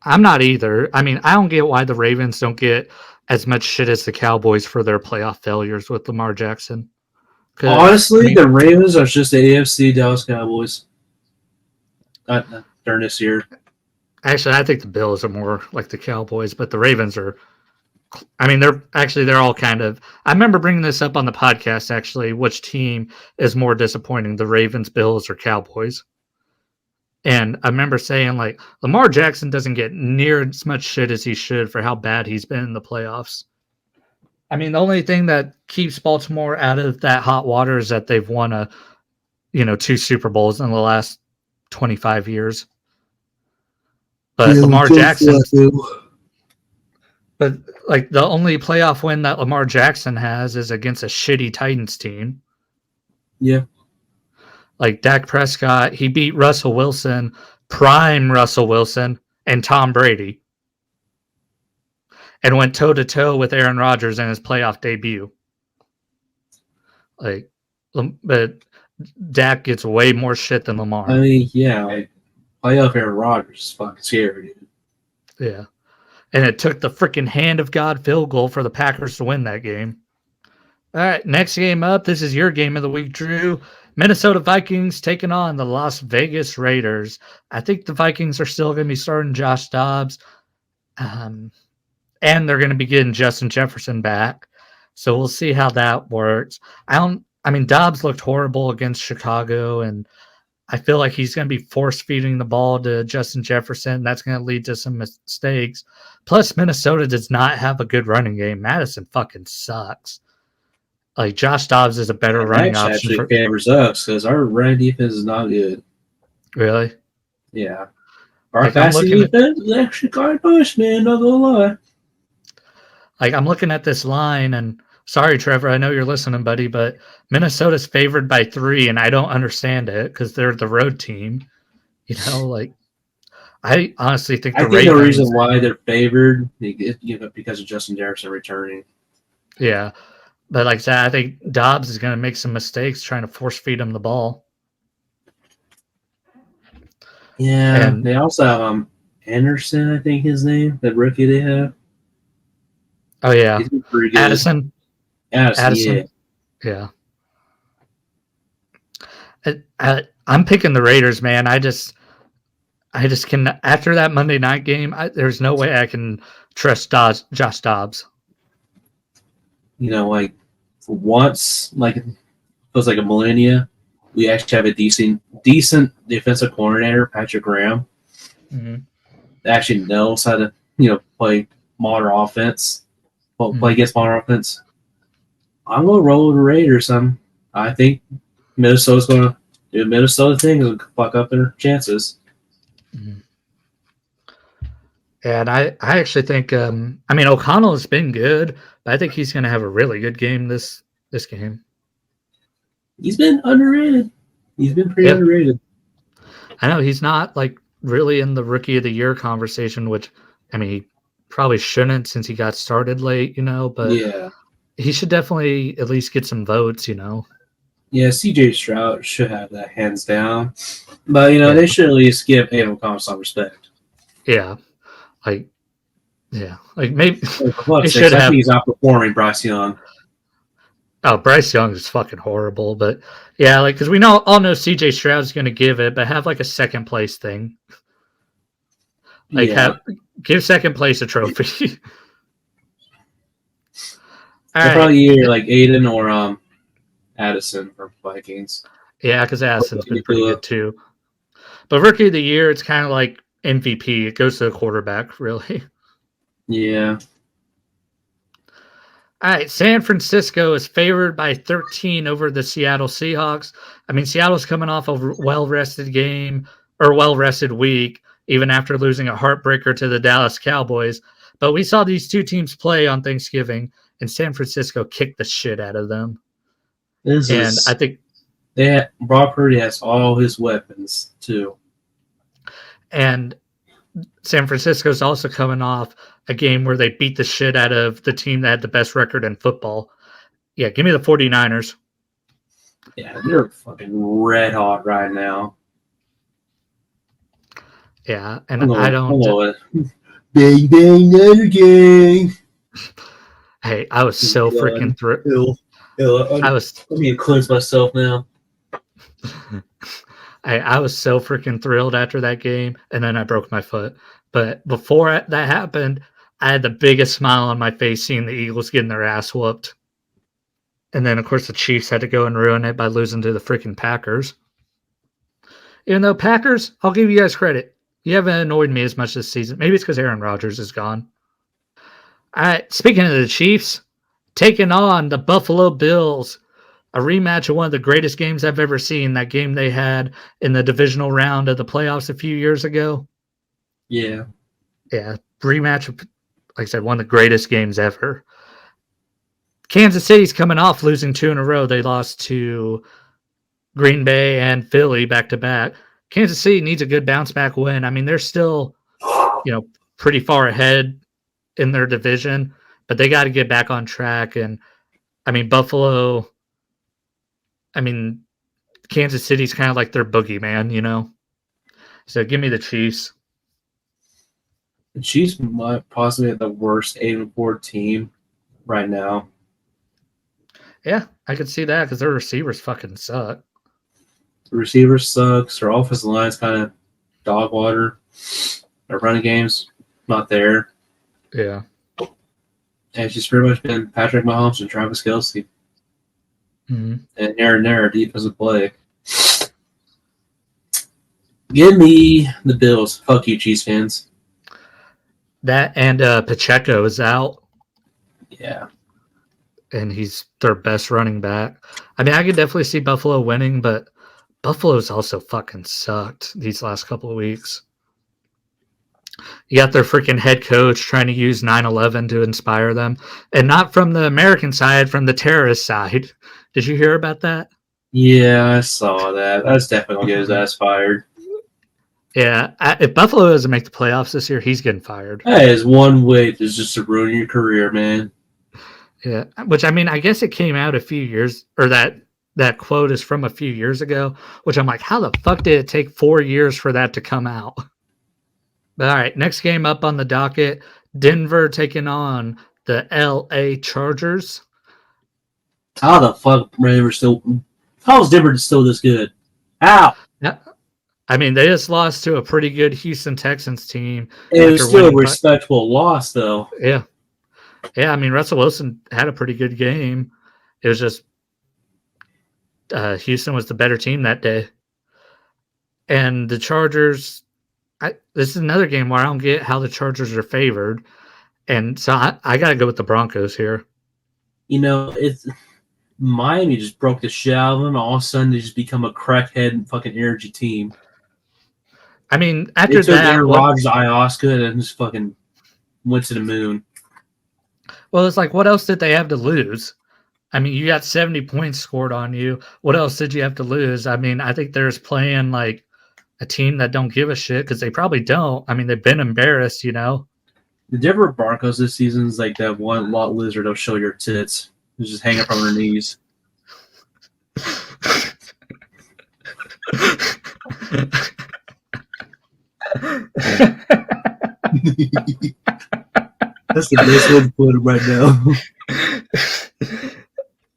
I'm not either. I mean, I don't get why the Ravens don't get as much shit as the Cowboys for their playoff failures with Lamar Jackson. Honestly, the Ravens are just the AFC Dallas Cowboys. During this year. Actually, I think the Bills are more like the Cowboys, but the Ravens are. I mean, they're all kind of. I remember bringing this up on the podcast. Actually, which team is more disappointing, the Ravens, Bills, or Cowboys? And I remember saying like Lamar Jackson doesn't get near as much shit as he should for how bad he's been in the playoffs. I mean, the only thing that keeps Baltimore out of that hot water is that they've won 2 Super Bowls in the last 25 years. But Lamar Jackson, but like the only playoff win that Lamar Jackson has is against a shitty Titans team. Yeah. Like Dak Prescott, he beat Russell Wilson, prime Russell Wilson, and Tom Brady, and went toe to toe with Aaron Rodgers in his playoff debut. Like, but Dak gets way more shit than Lamar. I mean, yeah, like playoff Aaron Rodgers is fucking scary, dude. Yeah, and it took the freaking hand of God field goal for the Packers to win that game. All right, next game up. This is your game of the week, Drew. Minnesota Vikings taking on the Las Vegas Raiders. I think the Vikings are still going to be starting Josh Dobbs, and they're going to be getting Justin Jefferson back. So we'll see how that works. I mean, Dobbs looked horrible against Chicago, and I feel like he's going to be force feeding the ball to Justin Jefferson. That's going to lead to some mistakes. Plus, Minnesota does not have a good running game. Madison fucking sucks. Like, Josh Dobbs is a better running option. Actually favors us because our running defense is not good. Really? Yeah. Our passing defense is actually kind of push, man. Not gonna lie. Like, I'm looking at this line, and sorry, Trevor, I know you're listening, buddy, but Minnesota's favored by 3, and I don't understand it because they're the road team. Like, I honestly think the reason why they're favored is because of Justin Jefferson returning. Yeah. But like I said, I think Dobbs is going to make some mistakes trying to force feed him the ball. Yeah. And they also have Anderson, I think his name, that rookie they have. Oh, yeah. He's been pretty good. Addison. Yeah. I'm picking the Raiders, man. I just can. After that Monday night game, there's no way I can trust Josh Dobbs. Like for once, like it feels like a millennia, we actually have a decent defensive coordinator, Patrick Graham, that actually knows how to play modern offense, play against modern offense. I'm gonna roll with the Raiders. I think Minnesota's gonna do a Minnesota thing and fuck up their chances. Mm-hmm. And I actually think, O'Connell has been good, but I think he's going to have a really good game this game. He's been underrated. He's been pretty underrated. I know he's not like really in the Rookie of the Year conversation, which he probably shouldn't since he got started late, but he should definitely at least get some votes, Yeah, CJ Stroud should have that hands down, but they should at least give O'Connell some respect. Yeah. Like maybe they should have. I think he's outperforming Bryce Young. Oh, Bryce Young is fucking horrible, but yeah, because we all know CJ Stroud's going to give it, but have like a second place thing. Give second place a trophy. Probably either like Aiden or Addison for Vikings. Yeah, because Addison's been pretty good too. But Rookie of the Year, it's kind of like MVP. It goes to the quarterback, really. Yeah. All right, San Francisco is favored by 13 over the Seattle Seahawks. Seattle's coming off a well-rested game or well-rested week, even after losing a heartbreaker to the Dallas Cowboys. But we saw these two teams play on Thanksgiving, and San Francisco kicked the shit out of them. I think Brock Purdy has all his weapons too. And San Francisco's also coming off a game where they beat the shit out of the team that had the best record in football. Yeah, give me the 49ers. Yeah, they're fucking red hot right now. Yeah, and I don't... Bang, bang, another game. Hey, I was so freaking thrilled. I was Let me cleanse myself now. I was so freaking thrilled after that game, and then I broke my foot. But before that happened, I had the biggest smile on my face seeing the Eagles getting their ass whooped. And then, of course, the Chiefs had to go and ruin it by losing to the freaking Packers. Even though Packers, I'll give you guys credit. You haven't annoyed me as much this season. Maybe it's because Aaron Rodgers is gone. All right, speaking of the Chiefs, taking on the Buffalo Bills, a rematch of one of the greatest games I've ever seen. That game they had in the divisional round of the playoffs a few years ago. Yeah. Yeah, rematch of, like I said, one of the greatest games ever. Kansas City's coming off losing 2 in a row. They lost to Green Bay and Philly back to back. Kansas City needs a good bounce back win. I mean, they're still, pretty far ahead in their division, but they got to get back on track. And I mean, Buffalo, Kansas City's kind of like their boogeyman. So give me the Chiefs. The Chiefs might possibly have the worst 8-4 team right now. Yeah, I could see that because their receivers fucking suck. The receiver sucks. Their offensive line's kind of dog water. Their running game's not there. Yeah. And it's just pretty much been Patrick Mahomes and Travis Kelce. Mm-hmm. And here and there, defensive play. Give me the Bills. Fuck you, Chiefs fans. That and Pacheco is out. Yeah. And he's their best running back. I mean, I could definitely see Buffalo winning, but Buffalo's also fucking sucked these last couple of weeks. You got their freaking head coach trying to use 9/11 to inspire them, and not from the American side, from the terrorist side. Did you hear about that? Yeah, I saw that. That's definitely going to get his ass fired. Yeah, if Buffalo doesn't make the playoffs this year, he's getting fired. That is one way to just ruin your career, man. Yeah, which I mean, I guess it came out a few years, or that quote is from a few years ago, which I'm like, how the fuck did it take 4 years for that to come out? But all right, next game up on the docket, Denver taking on the LA Chargers. How the fuck how is Denver still this good? How? Yeah. I mean, they just lost to a pretty good Houston Texans team. It was still a respectable loss, though. Yeah. Yeah, I mean, Russell Wilson had a pretty good game. It was just Houston was the better team that day. And the Chargers, this is another game where I don't get how the Chargers are favored. And so I got to go with the Broncos here. It's Miami just broke the shit out of them. All of a sudden, they just become a crackhead and fucking energy team. I mean, after they took that, Aaron Rodgers, ayahuasca, and just fucking went to the moon. Well, it's like, what else did they have to lose? I mean, you got 70 points scored on you. What else did you have to lose? I mean, I think they're just playing like a team that don't give a shit because they probably don't. I mean, they've been embarrassed, The Denver Broncos this season is like that one lot lizard that'll show your tits. It's just hanging from her knees. That's the best way to put it right now.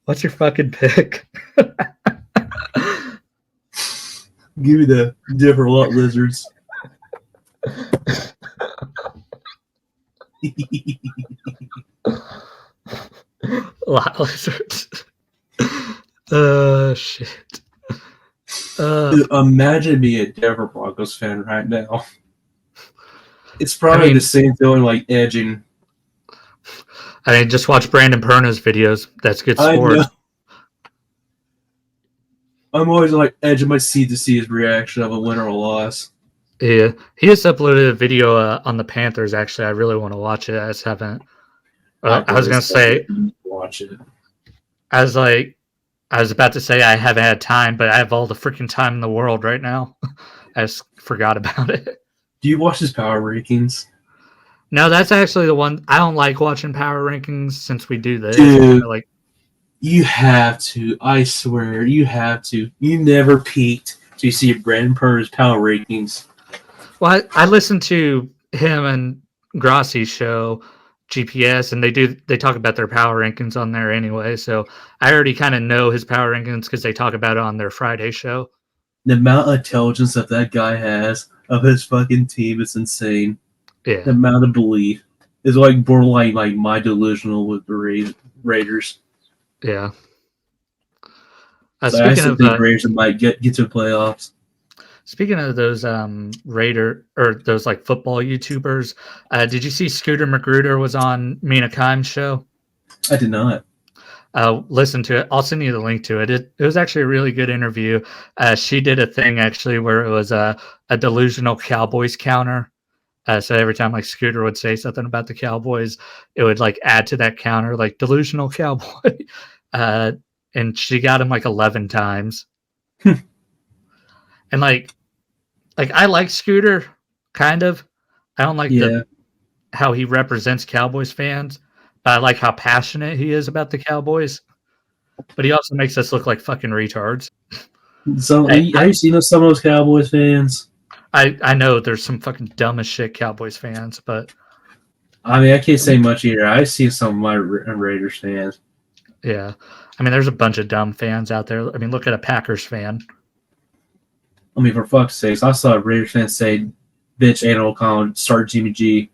What's your fucking pick? Give me the different lot lizards. Lot lizards. Shit. Imagine being a Denver Broncos fan right now. It's probably the same feeling like edging. I mean, just watch Brandon Perna's videos. That's good sport. I'm always like edging my seat to see his reaction of a win or a loss. Yeah, he just uploaded a video on the Panthers. Actually, I really want to watch it. I just haven't. I was gonna say watch it. I was about to say I haven't had time, but I have all the freaking time in the world right now. I just forgot about it. Do you watch his power rankings? No, that's actually the one. I don't like watching power rankings since we do this. Dude, you have to. I swear, you have to. You never peaked till you see Brandon Perner's power rankings. Well, I listened to him and Grassi's show, GPS, and they talk about their power rankings on there anyway. So I already kind of know his power rankings because they talk about it on their Friday show. The amount of intelligence that guy has of his fucking team is insane. The Yeah, amount of belief is like borderline like my delusional with the Raiders. yeah. Like, I Speaking still of think Raiders might get to the playoffs. speaking of those Raider or those like football YouTubers, did you see Scooter Magruder was on Mina Kimes' show? I did not. Listen to it. I'll send you the link to it. It was actually a really good interview. She did a thing actually where it was a delusional Cowboys counter. So every time like Scooter would say something about the Cowboys, it would like add to that counter like delusional cowboy. Uh, and she got him like 11 times. And like I like Scooter, kind of. I don't like Yeah. the how he represents Cowboys fans, but I like how passionate he is about the Cowboys. But he also makes us look like fucking retards. So have Hey, you seen some of those Cowboys fans? I know there's some fucking dumb as shit Cowboys fans, but I mean, I can't say much either. I see some of my Raiders fans. yeah, I mean, there's a bunch of dumb fans out there. I mean, look at a Packers fan. I mean, for fuck's sakes, I saw a Raiders fan say, "Bitch, Aiden O'Connell, start Jimmy G."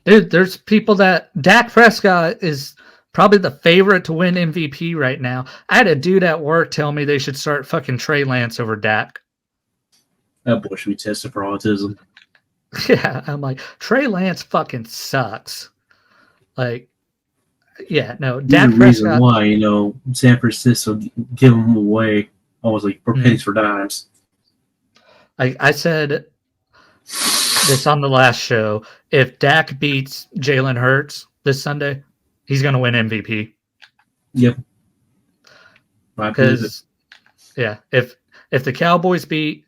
Dude, there's people that Dak Prescott is probably the favorite to win MVP right now. I had a dude at work tell me they should start fucking Trey Lance over Dak. That boy should be tested for autism. Yeah, I'm like, Trey Lance fucking sucks. Like, yeah, no, He's the Dak reason Prescott. why San Francisco give him away almost like for pennies for dimes. I said this on the last show. If Dak beats Jalen Hurts this Sunday, he's going to win MVP. Yep, I believe it. Because yeah, if the Cowboys beat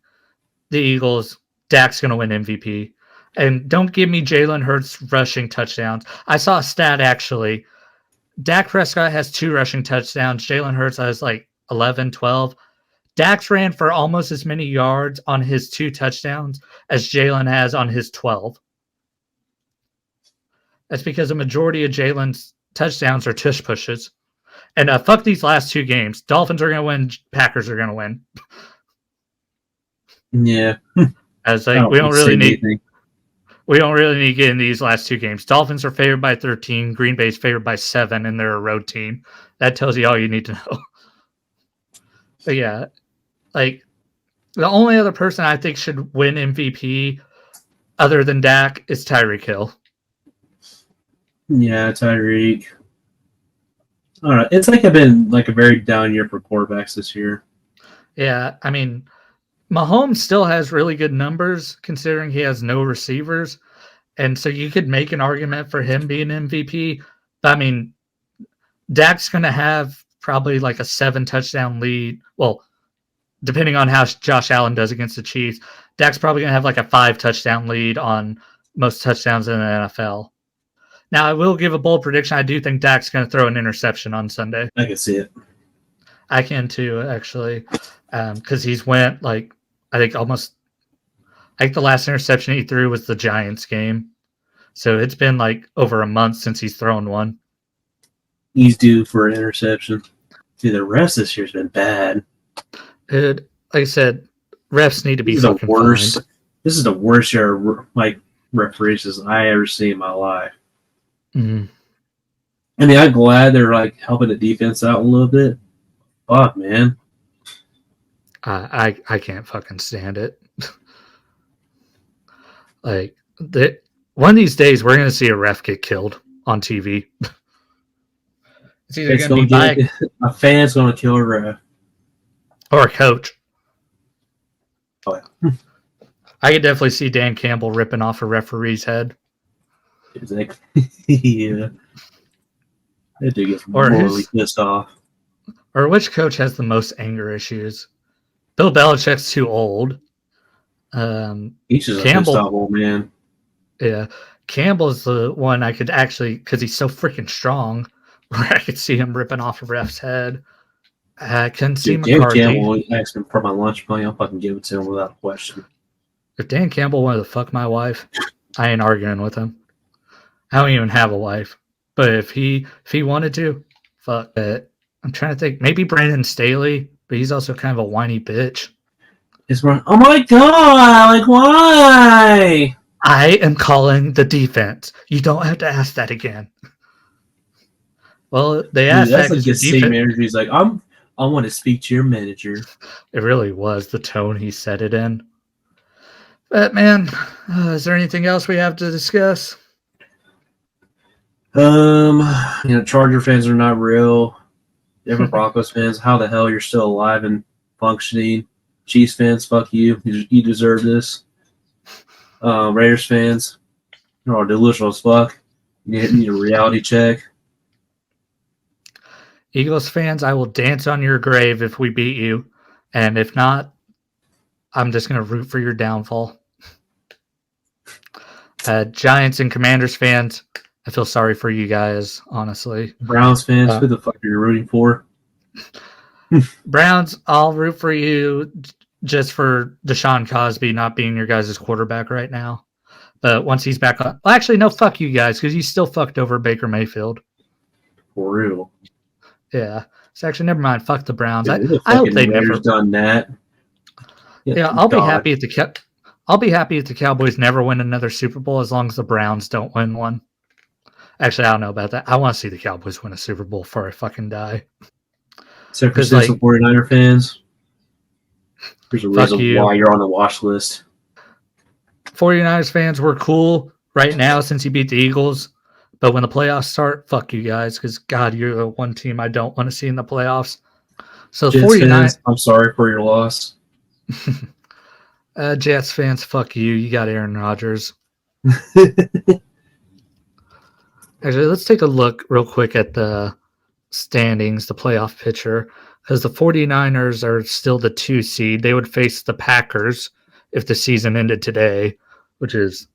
the Eagles, Dak's going to win MVP. And don't give me Jalen Hurts rushing touchdowns. I saw a stat actually. Dak Prescott has 2 rushing touchdowns. Jalen Hurts has like 11, 12. Dax ran for almost as many yards on his 2 touchdowns as Jalen has on his 12. That's because a majority of Jalen's touchdowns are tush pushes. And fuck these last 2 games. Dolphins are going to win. Packers are going to win. Yeah, As I like don't say anything. we don't really need to get in these last 2 games. Dolphins are favored by 13. Green Bay's favored by 7, and they're a road team. That tells you all you need to know. But yeah, like the only other person I think should win MVP other than Dak is Tyreek Hill. Yeah, Tyreek. I don't know. It's like I've been like a very down year for quarterbacks this year. Yeah, I mean, Mahomes still has really good numbers considering he has no receivers. And so you could make an argument for him being MVP. But I mean, Dak's going to have probably like a 7 touchdown lead. Well, depending on how Josh Allen does against the Chiefs, Dak's probably going to have like a 5 touchdown lead on most touchdowns in the NFL. Now, I will give a bold prediction. I do think Dak's going to throw an interception on Sunday. I can see it. I can too, actually, because he's went like I think almost. I think the last interception he threw was the Giants game, so it's been like over a month since he's thrown one. He's due for an interception. Dude, the rest this year's been bad. Like I said, refs need to be fucking worst. fined. This is the worst year of like referees I ever seen in my life. Mm-hmm. I mean, I'm glad they're like helping the defense out a little bit. Fuck, man. I can't fucking stand it. Like one of these days, we're gonna see a ref get killed on TV. It's either It's gonna be gonna get a fan's gonna kill a ref or a coach. Oh yeah. I could definitely see Dan Campbell ripping off a referee's head. Yeah. That dude gets morally pissed off. Or which coach has the most anger issues? Bill Belichick's too old. He's just a pissed off old man. Yeah. Campbell's the one I could actually, because he's so freaking strong, where I could see him ripping off a ref's head. I couldn't see McCarthy. Campbell asked me for my lunch money. I'll fucking give it to him without a question. If Dan Campbell wanted to fuck my wife, I ain't arguing with him. I don't even have a wife, but if he wanted to, fuck it. I'm trying to think. Maybe Brandon Staley, but he's also kind of a whiny bitch. It's more, oh my god, like why? I am calling the defense. You don't have to ask that again. Well, they Dude, asked that's that like because the your same defense. manager. He's like, I want to speak to your manager. It really was the tone he said it in. But man, is there anything else we have to discuss? Charger fans are not real. Denver Broncos fans, how the hell you're still alive and functioning? Chiefs fans, fuck you. You deserve this. Raiders fans, you're all delusional as fuck. You need a reality check. Eagles fans, I will dance on your grave if we beat you. And if not, I'm just going to root for your downfall. Giants and Commanders fans, I feel sorry for you guys, honestly. Browns fans, who the fuck are you rooting for? Browns, I'll root for you just for Deshaun Cosby not being your guys' quarterback right now. But once he's back on, well, actually, no, fuck you guys, because you still fucked over Baker Mayfield. For real. Yeah. So actually, never mind. Fuck the Browns. Yeah, the I hope fucking they Raiders never done that. Yeah, I'll be happy if the Cowboys never win another Super Bowl as long as the Browns don't win one. Actually, I don't know about that. I want to see the Cowboys win a Super Bowl before I fucking die. San Francisco 49er fans, there's a reason you. why you're on the watch list. 49ers fans were cool right now since you beat the Eagles. But when the playoffs start, fuck you guys, because God, you're the one team I don't want to see in the playoffs. So Jets fans, I'm sorry for your loss. Jets fans, fuck you. You got Aaron Rodgers. Actually, let's take a look real quick at the standings, the playoff picture, because the 49ers are still the 2 seed. They would face the Packers if the season ended today, which is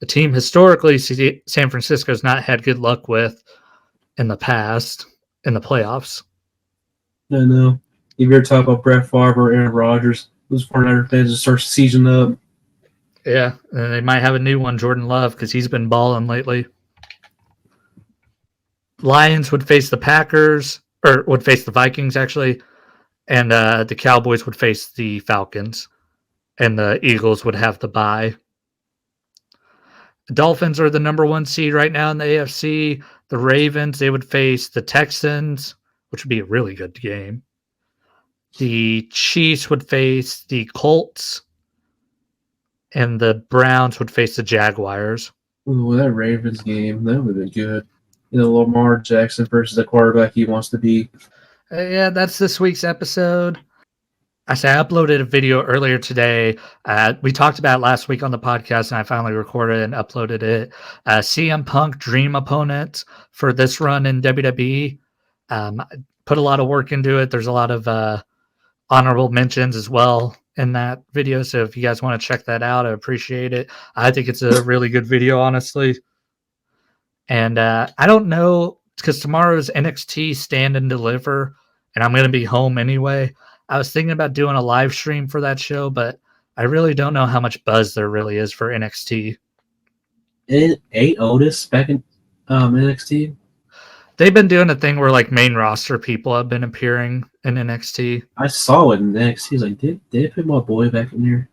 a team historically San Francisco's not had good luck with in the past in the playoffs. I know. If you're talking about Brett Favre or Aaron Rodgers, those 49er fans just start seizing up. Yeah, and they might have a new one, Jordan Love, because he's been balling lately. Lions would face the Packers, or would face the Vikings, actually, and the Cowboys would face the Falcons, and the Eagles would have the bye. The Dolphins are the number 1 seed right now in the AFC. The Ravens, they would face the Texans, which would be a really good game. The Chiefs would face the Colts, and the Browns would face the Jaguars. Ooh, that Ravens game, that would have been good. Lamar Jackson versus the quarterback he wants to be. Yeah, that's this week's episode. I uploaded a video earlier today. We talked about it last week on the podcast, and I finally recorded and uploaded it. CM Punk dream opponent for this run in WWE. I put a lot of work into it. There's a lot of honorable mentions as well in that video. So if you guys want to check that out, I appreciate it. I think it's a really good video, honestly. And I don't know, because tomorrow's NXT Stand and Deliver, and I'm going to be home anyway. I was thinking about doing a live stream for that show, but I really don't know how much buzz there really is for NXT. Ain't Otis back in NXT? They've been doing a thing where like main roster people have been appearing in NXT. I saw it in NXT. He's like, did they put my boy back in there?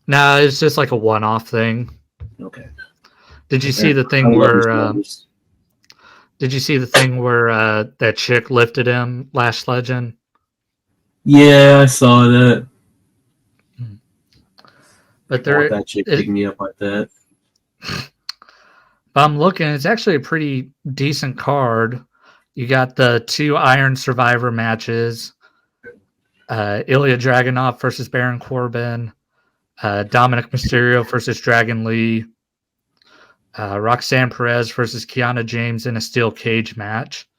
No, it's just like a one-off thing. Okay. Did you see the thing where? Did you see the thing where that chick lifted him, Lash Legend? Yeah, I saw that. But that chick picking me up like that. I'm looking. It's actually a pretty decent card. You got the 2 Iron Survivor matches. Ilya Dragunov versus Baron Corbin. Dominic Mysterio versus Dragon Lee. Roxanne Perez versus Kiana James in a steel cage match.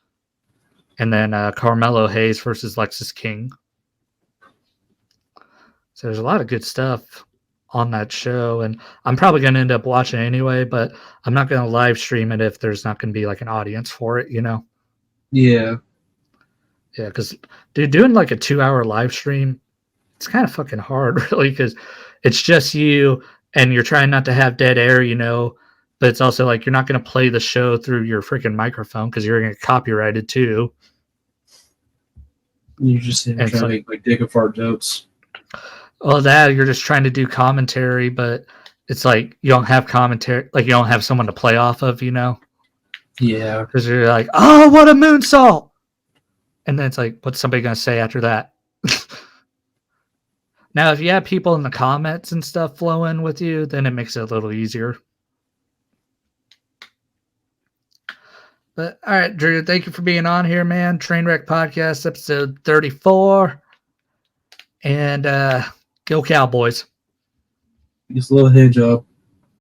And then Carmelo Hayes versus Lexis King. So there's a lot of good stuff on that show, and I'm probably going to end up watching it anyway, but I'm not going to live stream it if there's not going to be like an audience for it, you know? Yeah. Yeah, because, dude, doing like a 2-hour live stream, it's kind of fucking hard, really, because it's just you, and you're trying not to have dead air, you know, but it's also like you're not going to play the show through your freaking microphone because you're going to get copyrighted too. You just trying to make like dick and fart jokes. Well, that you're just trying to do commentary, but it's like you don't have commentary, like you don't have someone to play off of, Yeah. Because you're like, oh, what a moonsault! And then it's like, what's somebody going to say after that? Now, if you have people in the comments and stuff flowing with you, then it makes it a little easier. But all right, Drew, thank you for being on here, man. Trainwreck Podcast, episode 34. And go Cowboys. Just a little hand job.